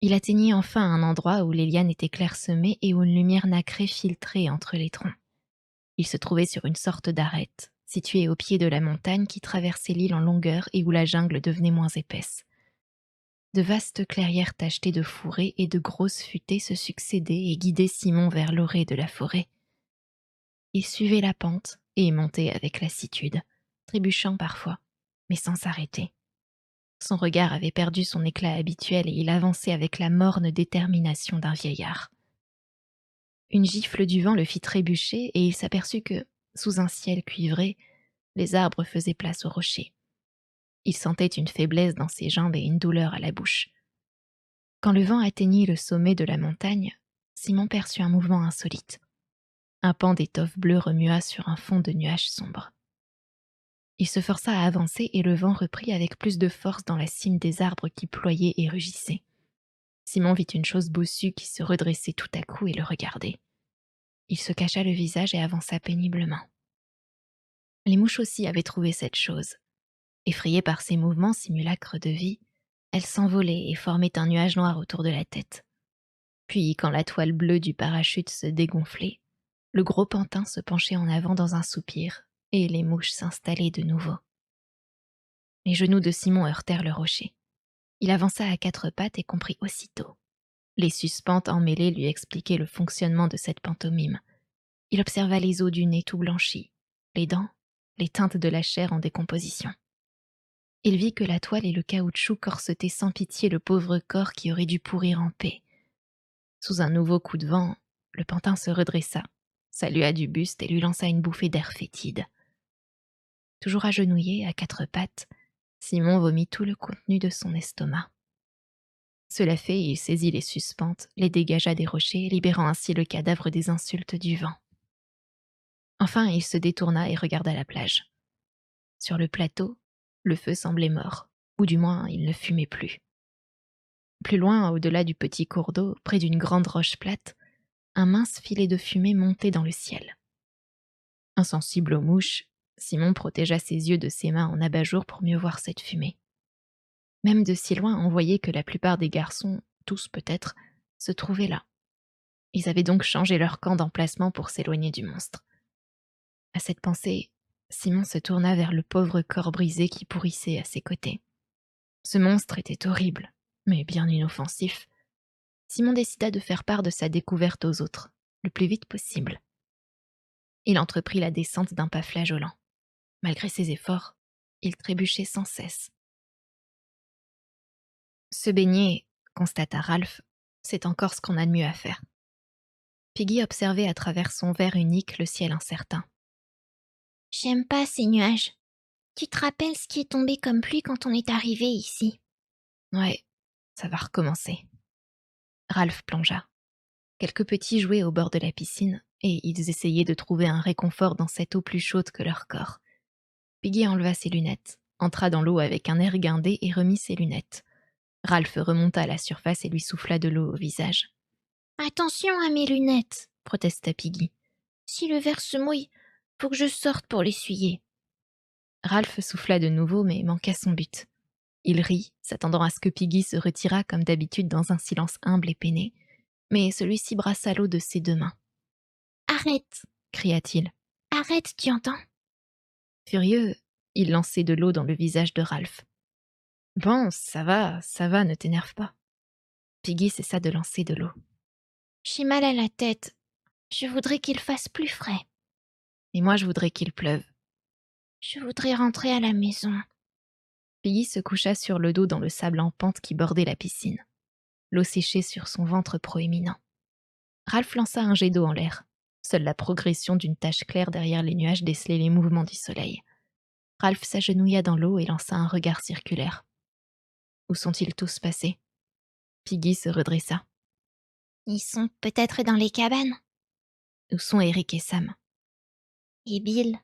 [SPEAKER 1] Il atteignit enfin un endroit où les lianes étaient clairsemées et où une lumière nacrée filtrait entre les troncs. Il se trouvait sur une sorte d'arête, située au pied de la montagne qui traversait l'île en longueur et où la jungle devenait moins épaisse. De vastes clairières tachetées de fourrés et de grosses futaies se succédaient et guidaient Simon vers l'orée de la forêt. Il suivait la pente et montait avec lassitude, trébuchant parfois, mais sans s'arrêter. Son regard avait perdu son éclat habituel et il avançait avec la morne détermination d'un vieillard. Une gifle du vent le fit trébucher et il s'aperçut que, sous un ciel cuivré, les arbres faisaient place aux rochers. Il sentait une faiblesse dans ses jambes et une douleur à la bouche. Quand le vent atteignit le sommet de la montagne, Simon perçut un mouvement insolite. Un pan d'étoffe bleue remua sur un fond de nuages sombres. Il se força à avancer et le vent reprit avec plus de force dans la cime des arbres qui ployaient et rugissaient. Simon vit une chose bossue qui se redressait tout à coup et le regardait. Il se cacha le visage et avança péniblement. Les mouches aussi avaient trouvé cette chose. Effrayées par ces mouvements simulacres de vie, elles s'envolaient et formaient un nuage noir autour de la tête. Puis, quand la toile bleue du parachute se dégonflait, le gros pantin se penchait en avant dans un soupir, et les mouches s'installaient de nouveau. Les genoux de Simon heurtèrent le rocher. Il avança à quatre pattes et comprit aussitôt. Les suspentes emmêlées lui expliquaient le fonctionnement de cette pantomime. Il observa les os du nez tout blanchis, les dents, les teintes de la chair en décomposition. Il vit que la toile et le caoutchouc corsetaient sans pitié le pauvre corps qui aurait dû pourrir en paix. Sous un nouveau coup de vent, le pantin se redressa, salua du buste et lui lança une bouffée d'air fétide. Toujours agenouillé, à quatre pattes, Simon vomit tout le contenu de son estomac. Cela fait, il saisit les suspentes, les dégagea des rochers, libérant ainsi le cadavre des insultes du vent. Enfin, il se détourna et regarda la plage. Sur le plateau, le feu semblait mort, ou du moins il ne fumait plus. Plus loin, au-delà du petit cours d'eau, près d'une grande roche plate, un mince filet de fumée montait dans le ciel. Insensible aux mouches, Simon protégea ses yeux de ses mains en abat-jour pour mieux voir cette fumée. Même de si loin, on voyait que la plupart des garçons, tous peut-être, se trouvaient là. Ils avaient donc changé leur camp d'emplacement pour s'éloigner du monstre. À cette pensée, Simon se tourna vers le pauvre corps brisé qui pourrissait à ses côtés. Ce monstre était horrible, mais bien inoffensif. Simon décida de faire part de sa découverte aux autres, le plus vite possible. Il entreprit la descente d'un pas flageolant. Malgré ses efforts, il trébuchait sans cesse. Se baigner, constata Ralph, c'est encore ce qu'on a de mieux à faire. Piggy observait à travers son verre unique le ciel incertain.
[SPEAKER 2] J'aime pas ces nuages. Tu te rappelles ce qui est tombé comme pluie quand on est arrivé ici?
[SPEAKER 1] Ouais, ça va recommencer. Ralph plongea. Quelques petits jouaient au bord de la piscine, et ils essayaient de trouver un réconfort dans cette eau plus chaude que leur corps. Piggy enleva ses lunettes, entra dans l'eau avec un air guindé et remit ses lunettes. Ralph remonta à la surface et lui souffla de l'eau au visage.
[SPEAKER 2] Attention à mes lunettes,
[SPEAKER 1] Protesta Piggy.
[SPEAKER 2] Si le verre se mouille, faut que je sorte pour l'essuyer.
[SPEAKER 1] Ralph souffla de nouveau mais manqua son but. Il rit, s'attendant à ce que Piggy se retirât comme d'habitude dans un silence humble et peiné, mais celui-ci brassa l'eau de ses deux mains.
[SPEAKER 2] Arrête,
[SPEAKER 1] Cria-t-il.
[SPEAKER 2] arrête, tu entends?
[SPEAKER 1] Furieux, il lançait de l'eau dans le visage de Ralph. Bon, ça va, ne t'énerve pas. Piggy cessa de lancer de l'eau.
[SPEAKER 2] J'ai mal à la tête. Je voudrais qu'il fasse plus frais.
[SPEAKER 1] Et moi, je voudrais qu'il pleuve.
[SPEAKER 2] Je voudrais rentrer à la maison.
[SPEAKER 1] Piggy se coucha sur le dos dans le sable en pente qui bordait la piscine. L'eau séchait sur son ventre proéminent. Ralph lança un jet d'eau en l'air. Seule la progression d'une tache claire derrière les nuages décelait les mouvements du soleil. Ralph s'agenouilla dans l'eau et lança un regard circulaire. Où sont-ils tous passés? Piggy se redressa.
[SPEAKER 2] Ils sont peut-être dans les cabanes.
[SPEAKER 1] Où sont Eric et Sam?
[SPEAKER 2] Et Bill?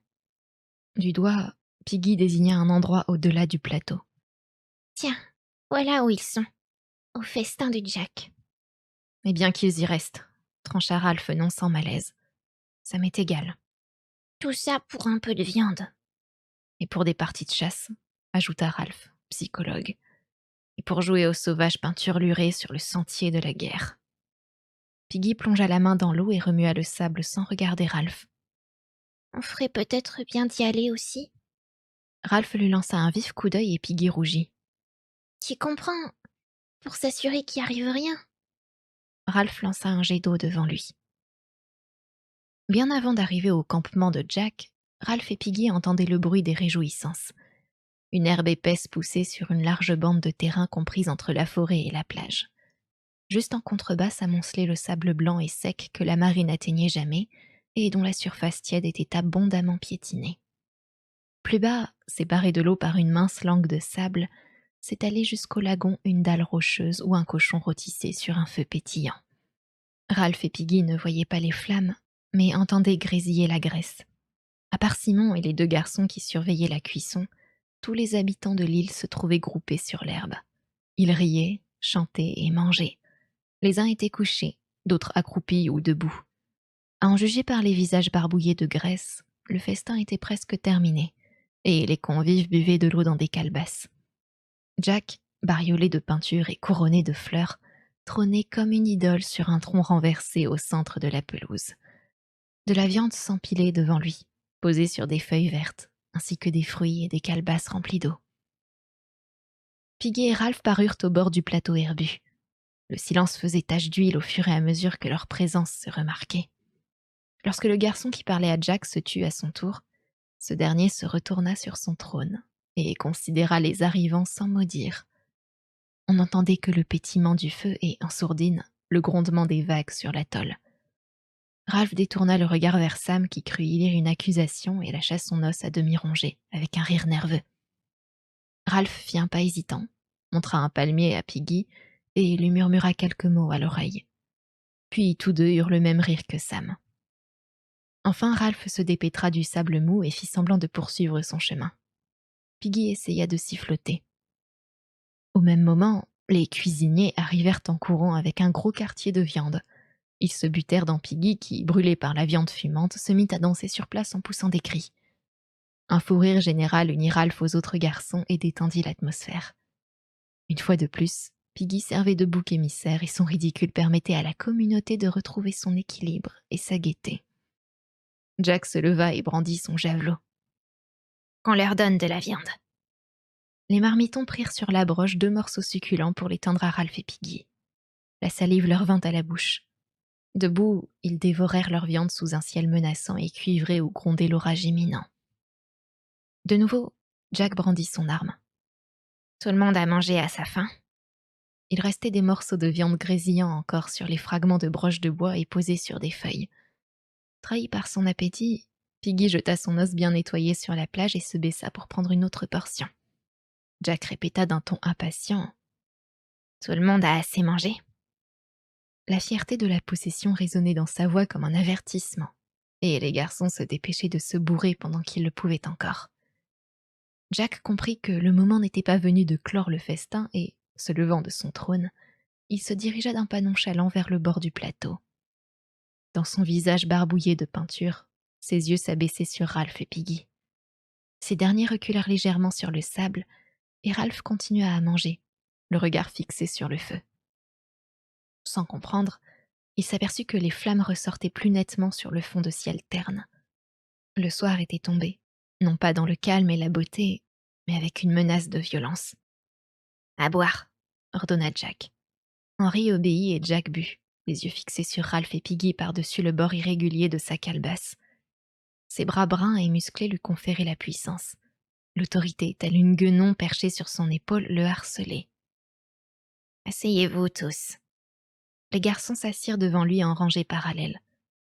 [SPEAKER 1] Du doigt, Piggy désigna un endroit au-delà du plateau.
[SPEAKER 2] Tiens, voilà où ils sont. Au festin de Jack.
[SPEAKER 1] Mais bien qu'ils y restent, trancha Ralph non sans malaise. Ça m'est égal.
[SPEAKER 2] Tout ça pour un peu de viande.
[SPEAKER 1] Et pour des parties de chasse, ajouta Ralph, psychologue. Et pour jouer aux sauvages peinturlurés sur le sentier de la guerre. Piggy plongea la main dans l'eau et remua le sable sans regarder Ralph.
[SPEAKER 2] On ferait peut-être bien d'y aller aussi.
[SPEAKER 1] Ralph lui lança un vif coup d'œil et Piggy rougit.
[SPEAKER 2] Tu comprends? Pour s'assurer qu'il arrive rien.
[SPEAKER 1] Ralph lança un jet d'eau devant lui. Bien avant d'arriver au campement de Jack, Ralph et Piggy entendaient le bruit des réjouissances. Une herbe épaisse poussait sur une large bande de terrain comprise entre la forêt et la plage. Juste en contrebas s'amoncelait le sable blanc et sec que la marée n'atteignait jamais et dont la surface tiède était abondamment piétinée. Plus bas, séparée de l'eau par une mince langue de sable, s'étalait jusqu'au lagon une dalle rocheuse où un cochon rôtissait sur un feu pétillant. Ralph et Piggy ne voyaient pas les flammes, mais entendaient grésiller la graisse. À part Simon et les 2 garçons qui surveillaient la cuisson, tous les habitants de l'île se trouvaient groupés sur l'herbe. Ils riaient, chantaient et mangeaient. Les uns étaient couchés, d'autres accroupis ou debout. À en juger par les visages barbouillés de graisse, le festin était presque terminé, et les convives buvaient de l'eau dans des calebasses. Jack, bariolé de peinture et couronné de fleurs, trônait comme une idole sur un tronc renversé au centre de la pelouse. De la viande s'empilait devant lui, posée sur des feuilles vertes, ainsi que des fruits et des calebasses remplies d'eau. Piggy et Ralph parurent au bord du plateau herbu. Le silence faisait tache d'huile au fur et à mesure que leur présence se remarquait. Lorsque le garçon qui parlait à Jack se tut à son tour, ce dernier se retourna sur son trône et considéra les arrivants sans mot dire. On n'entendait que le pétillement du feu et, en sourdine, le grondement des vagues sur l'atoll. Ralph détourna le regard vers Sam qui crut y lire une accusation et lâcha son os à demi rongé, avec un rire nerveux. Ralph fit un pas hésitant, montra un palmier à Piggy et lui murmura quelques mots à l'oreille. Puis tous deux eurent le même rire que Sam. Enfin, Ralph se dépêtra du sable mou et fit semblant de poursuivre son chemin. Piggy essaya de siffloter. Au même moment, les cuisiniers arrivèrent en courant avec un gros quartier de viande. Ils se butèrent dans Piggy qui, brûlé par la viande fumante, se mit à danser sur place en poussant des cris. Un fou rire général unit Ralph aux autres garçons et détendit l'atmosphère. Une fois de plus, Piggy servait de bouc émissaire et son ridicule permettait à la communauté de retrouver son équilibre et sa gaieté. Jack se leva et brandit son javelot.
[SPEAKER 2] Qu'on leur donne de la viande.
[SPEAKER 1] Les marmitons prirent sur la broche 2 morceaux succulents pour les tendre à Ralph et Piggy. La salive leur vint à la bouche. Debout, ils dévorèrent leur viande sous un ciel menaçant et cuivré où grondait l'orage imminent. De nouveau, Jack brandit son arme.
[SPEAKER 2] Tout le monde a mangé à sa faim.
[SPEAKER 1] Il restait des morceaux de viande grésillant encore sur les fragments de broches de bois et posés sur des feuilles. Trahi par son appétit, Piggy jeta son os bien nettoyé sur la plage et se baissa pour prendre une autre portion. Jack répéta d'un ton impatient.
[SPEAKER 2] Tout le monde a assez mangé.
[SPEAKER 1] La fierté de la possession résonnait dans sa voix comme un avertissement, et les garçons se dépêchaient de se bourrer pendant qu'ils le pouvaient encore. Jack comprit que le moment n'était pas venu de clore le festin et, se levant de son trône, il se dirigea d'un pas nonchalant vers le bord du plateau. Dans son visage barbouillé de peinture, ses yeux s'abaissaient sur Ralph et Piggy. Ces derniers reculèrent légèrement sur le sable, et Ralph continua à manger, le regard fixé sur le feu. Sans comprendre, il s'aperçut que les flammes ressortaient plus nettement sur le fond de ciel terne. Le soir était tombé, non pas dans le calme et la beauté, mais avec une menace de violence.
[SPEAKER 2] « À boire !»
[SPEAKER 1] ordonna Jack. Henry obéit et Jack but, les yeux fixés sur Ralph et Piggy par-dessus le bord irrégulier de sa calebasse. Ses bras bruns et musclés lui conféraient la puissance. L'autorité, telle une guenon perchée sur son épaule, le harcelait.
[SPEAKER 2] « Asseyez-vous tous. »
[SPEAKER 1] Les garçons s'assirent devant lui en rangée parallèle.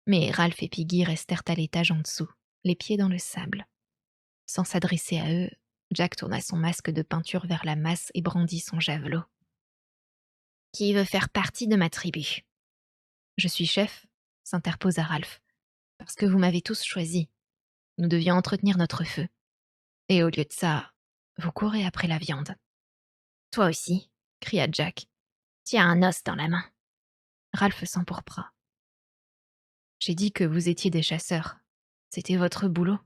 [SPEAKER 1] Mais Ralph et Piggy restèrent à l'étage en dessous, les pieds dans le sable. Sans s'adresser à eux, Jack tourna son masque de peinture vers la masse et brandit son javelot.
[SPEAKER 2] « Qui veut faire partie de ma tribu ?»«
[SPEAKER 1] Je suis chef, s'interposa Ralph, parce que vous m'avez tous choisi. Nous devions entretenir notre feu. Et au lieu de ça, vous courez après la viande. »«
[SPEAKER 2] Toi aussi, »
[SPEAKER 1] cria Jack.
[SPEAKER 2] « Tu as un os dans la main. »
[SPEAKER 1] Ralph s'empourpra. « J'ai dit que vous étiez des chasseurs. C'était votre boulot. »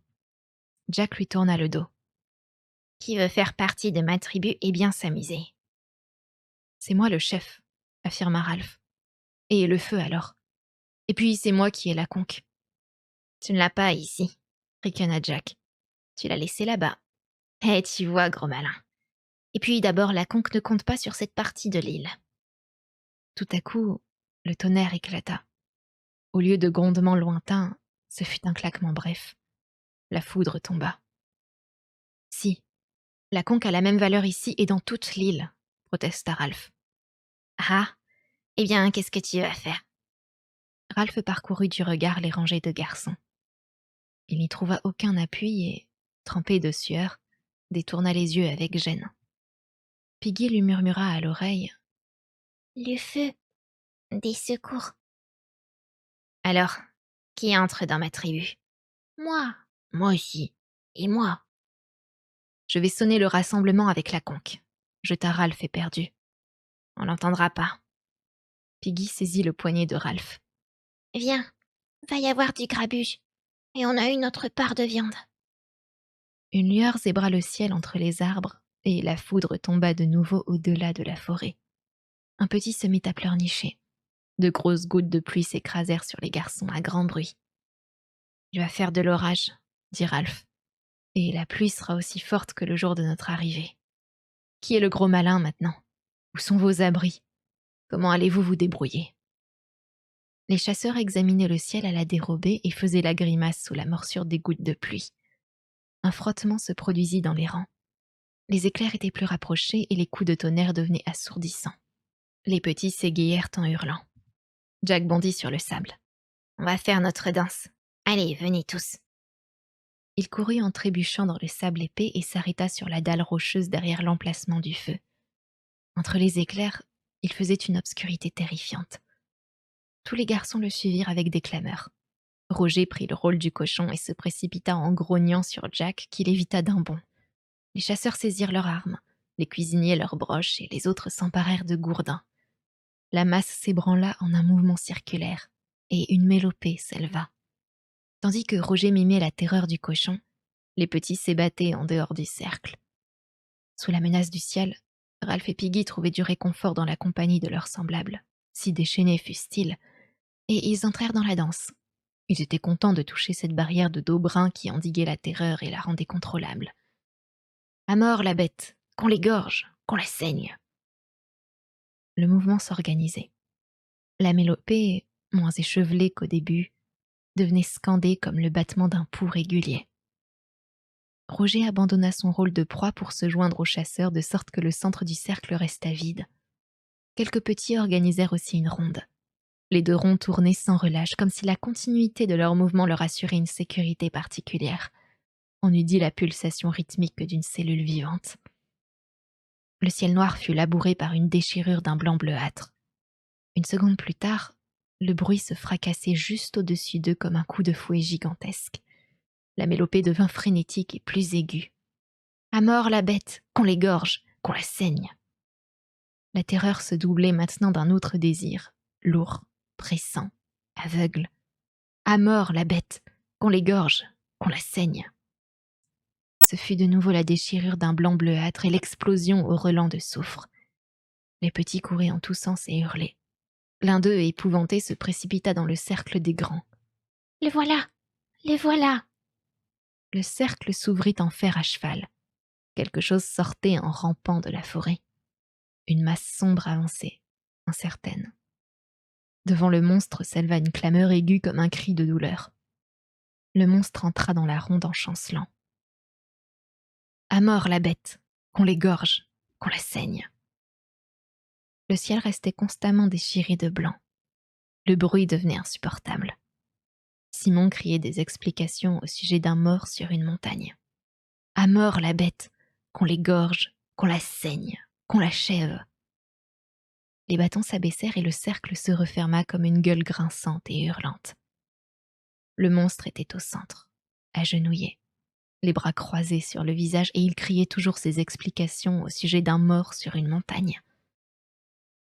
[SPEAKER 1] Jack lui tourna le dos.
[SPEAKER 2] « Qui veut faire partie de ma tribu et bien s'amuser ?»«
[SPEAKER 1] C'est moi le chef, affirma Ralph. Et le feu alors. Et puis c'est moi qui ai la conque. »«
[SPEAKER 2] Tu ne l'as pas ici, »
[SPEAKER 1] ricana Jack.
[SPEAKER 2] « Tu l'as laissé là-bas. Eh, tu vois, gros malin. Et puis d'abord, la conque ne compte pas sur cette partie de l'île. »
[SPEAKER 1] Tout à coup, le tonnerre éclata. Au lieu de grondements lointains, ce fut un claquement bref. La foudre tomba. « Si, la conque a la même valeur ici et dans toute l'île, » protesta Ralph.
[SPEAKER 2] « Ah, eh bien, qu'est-ce que tu vas faire ?»
[SPEAKER 1] Ralph parcourut du regard les rangées de garçons. Il n'y trouva aucun appui et, trempé de sueur, détourna les yeux avec gêne. Piggy lui murmura à l'oreille.
[SPEAKER 2] « Le feu. Des secours. » « Alors, qui entre dans ma tribu ?»« Moi, Moi aussi. Et moi?
[SPEAKER 1] Je vais sonner le rassemblement avec la conque, jeta Ralph éperdu.
[SPEAKER 2] On l'entendra pas.
[SPEAKER 1] Piggy saisit le poignet de Ralph.
[SPEAKER 2] Viens, va y avoir du grabuge. Et on a eu notre part de viande.
[SPEAKER 1] Une lueur zébra le ciel entre les arbres, et la foudre tomba de nouveau au-delà de la forêt. Un petit se mit à pleurnicher. De grosses gouttes de pluie s'écrasèrent sur les garçons à grand bruit. « Il va faire de l'orage, » dit Ralph. « Et la pluie sera aussi forte que le jour de notre arrivée. Qui est le gros malin maintenant? Où sont vos abris? Comment allez-vous vous débrouiller ?» Les chasseurs examinaient le ciel à la dérobée et faisaient la grimace sous la morsure des gouttes de pluie. Un frottement se produisit dans les rangs. Les éclairs étaient plus rapprochés et les coups de tonnerre devenaient assourdissants. Les petits s'égayèrent en hurlant. Jack bondit sur le sable.
[SPEAKER 2] On va faire notre danse. Allez, venez tous.
[SPEAKER 1] Il courut en trébuchant dans le sable épais et s'arrêta sur la dalle rocheuse derrière l'emplacement du feu. Entre les éclairs, il faisait une obscurité terrifiante. Tous les garçons le suivirent avec des clameurs. Roger prit le rôle du cochon et se précipita en grognant sur Jack qui l'évita d'un bond. Les chasseurs saisirent leurs armes, les cuisiniers leurs broches et les autres s'emparèrent de gourdins. La masse s'ébranla en un mouvement circulaire et une mélopée s'éleva. Tandis que Roger mimait la terreur du cochon, les petits s'ébattaient en dehors du cercle. Sous la menace du ciel, Ralph et Piggy trouvaient du réconfort dans la compagnie de leurs semblables, si déchaînés fussent-ils, et ils entrèrent dans la danse. Ils étaient contents de toucher cette barrière de dos brun qui endiguait la terreur et la rendait contrôlable. À mort la bête, qu'on l'égorge, qu'on la saigne. Le mouvement s'organisait. La mélopée, moins échevelée qu'au début, devenait scandée comme le battement d'un pouls régulier. Roger abandonna son rôle de proie pour se joindre aux chasseurs de sorte que le centre du cercle resta vide. Quelques petits organisèrent aussi une ronde. Les deux ronds tournaient sans relâche, comme si la continuité de leur mouvement leur assurait une sécurité particulière. On eût dit la pulsation rythmique d'une cellule vivante. Le ciel noir fut labouré par une déchirure d'un blanc bleuâtre. Une seconde plus tard, le bruit se fracassait juste au-dessus d'eux comme un coup de fouet gigantesque. La mélopée devint frénétique et plus aiguë. À mort la bête, qu'on l'égorge, qu'on la saigne. La terreur se doublait maintenant d'un autre désir, lourd, pressant, aveugle. À mort la bête, qu'on l'égorge, qu'on la saigne. Ce fut de nouveau la déchirure d'un blanc bleuâtre et l'explosion au relent de soufre. Les petits couraient en tous sens et hurlaient. L'un d'eux, épouvanté, se précipita dans le cercle des grands.
[SPEAKER 2] « Les voilà! Les voilà !»
[SPEAKER 1] Le cercle s'ouvrit en fer à cheval. Quelque chose sortait en rampant de la forêt. Une masse sombre avançait, incertaine. Devant le monstre s'éleva une clameur aiguë comme un cri de douleur. Le monstre entra dans la ronde en chancelant. À mort la bête, qu'on l'égorge, qu'on la saigne. Le ciel restait constamment déchiré de blanc. Le bruit devenait insupportable. Simon criait des explications au sujet d'un mort sur une montagne. À mort la bête, qu'on l'égorge, qu'on la saigne, qu'on l'achève. Les bâtons s'abaissèrent et le cercle se referma comme une gueule grinçante et hurlante. Le monstre était au centre, agenouillé, les bras croisés sur le visage, et il criait toujours ses explications au sujet d'un mort sur une montagne.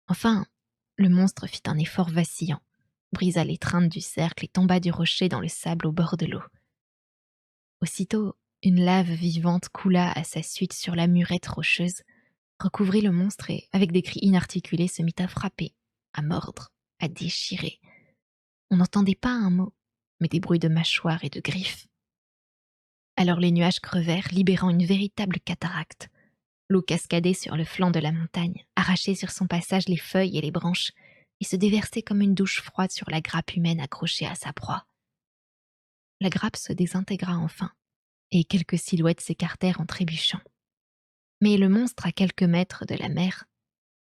[SPEAKER 1] Enfin, le monstre fit un effort vacillant, brisa l'étreinte du cercle et tomba du rocher dans le sable au bord de l'eau. Aussitôt, une lave vivante coula à sa suite sur la murette rocheuse, recouvrit le monstre et, avec des cris inarticulés, se mit à frapper, à mordre, à déchirer. On n'entendait pas un mot, mais des bruits de mâchoires et de griffes. Alors les nuages crevèrent, libérant une véritable cataracte. L'eau cascadait sur le flanc de la montagne, arrachait sur son passage les feuilles et les branches, et se déversait comme une douche froide sur la grappe humaine accrochée à sa proie. La grappe se désintégra enfin, et quelques silhouettes s'écartèrent en trébuchant. Mais le monstre, à quelques mètres de la mer,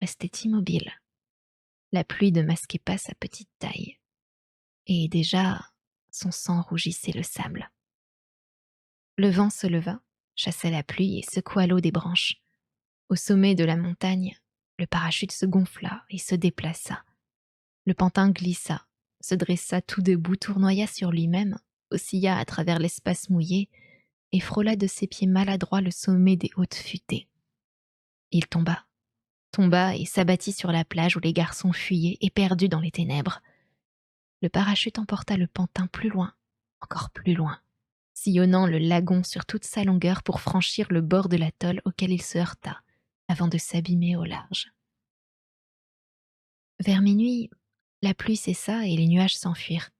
[SPEAKER 1] restait immobile. La pluie ne masquait pas sa petite taille. Et déjà, son sang rougissait le sable. Le vent se leva, chassa la pluie et secoua l'eau des branches. Au sommet de la montagne, le parachute se gonfla et se déplaça. Le pantin glissa, se dressa tout debout, tournoya sur lui-même, oscilla à travers l'espace mouillé et frôla de ses pieds maladroits le sommet des hautes futaies. Il tomba et s'abattit sur la plage où les garçons fuyaient, éperdus dans les ténèbres. Le parachute emporta le pantin plus loin, encore plus loin, sillonnant le lagon sur toute sa longueur pour franchir le bord de l'atoll auquel il se heurta, avant de s'abîmer au large. Vers minuit, la pluie cessa et les nuages s'enfuirent,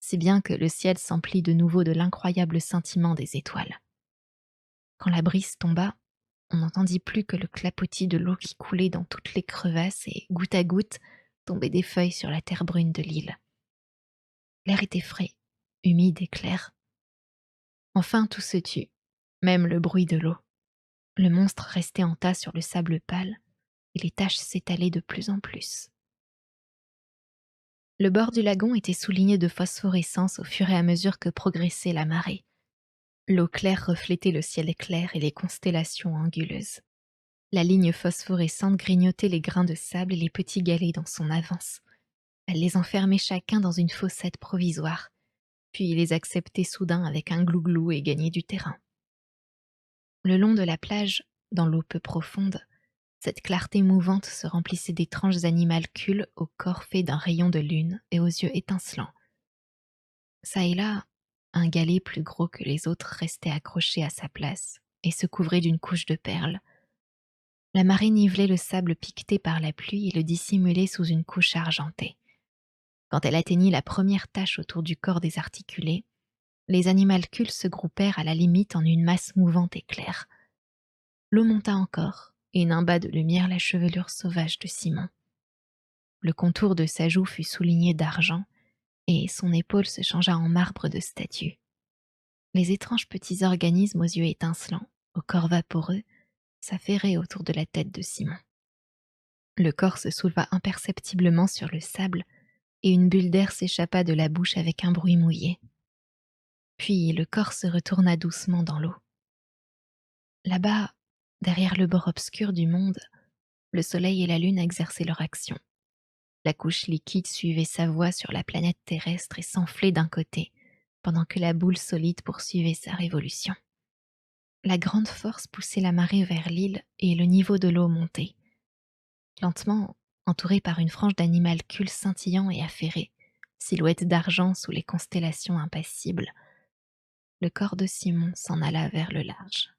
[SPEAKER 1] si bien que le ciel s'emplit de nouveau de l'incroyable scintillement des étoiles. Quand la brise tomba, on n'entendit plus que le clapotis de l'eau qui coulait dans toutes les crevasses et, goutte à goutte, tombaient des feuilles sur la terre brune de l'île. L'air était frais, humide et clair. Enfin tout se tut, même le bruit de l'eau. Le monstre restait en tas sur le sable pâle, et les taches s'étalaient de plus en plus. Le bord du lagon était souligné de phosphorescence au fur et à mesure que progressait la marée. L'eau claire reflétait le ciel clair et les constellations anguleuses. La ligne phosphorescente grignotait les grains de sable et les petits galets dans son avance. Elle les enfermait chacun dans une fossette provisoire, puis les acceptait soudain avec un glouglou et gagnait du terrain. Le long de la plage, dans l'eau peu profonde, cette clarté mouvante se remplissait d'étranges animalcules au corps fait d'un rayon de lune et aux yeux étincelants. Ça et là, un galet plus gros que les autres restait accroché à sa place et se couvrait d'une couche de perles. La marée nivelait le sable piqueté par la pluie et le dissimulait sous une couche argentée. Quand elle atteignit la première tache autour du corps des articulés, les animalcules se groupèrent à la limite en une masse mouvante et claire. L'eau monta encore et nimba de lumière la chevelure sauvage de Simon. Le contour de sa joue fut souligné d'argent et son épaule se changea en marbre de statue. Les étranges petits organismes aux yeux étincelants, au corps vaporeux, s'affairaient autour de la tête de Simon. Le corps se souleva imperceptiblement sur le sable et une bulle d'air s'échappa de la bouche avec un bruit mouillé. Puis le corps se retourna doucement dans l'eau. Là-bas, derrière le bord obscur du monde, le soleil et la lune exerçaient leur action. La couche liquide suivait sa voie sur la planète terrestre et s'enflait d'un côté, pendant que la boule solide poursuivait sa révolution. La grande force poussait la marée vers l'île et le niveau de l'eau montait. Lentement, entouré par une frange d'animalcules scintillants et affairés, silhouette d'argent sous les constellations impassibles, le corps de Simon s'en alla vers le large.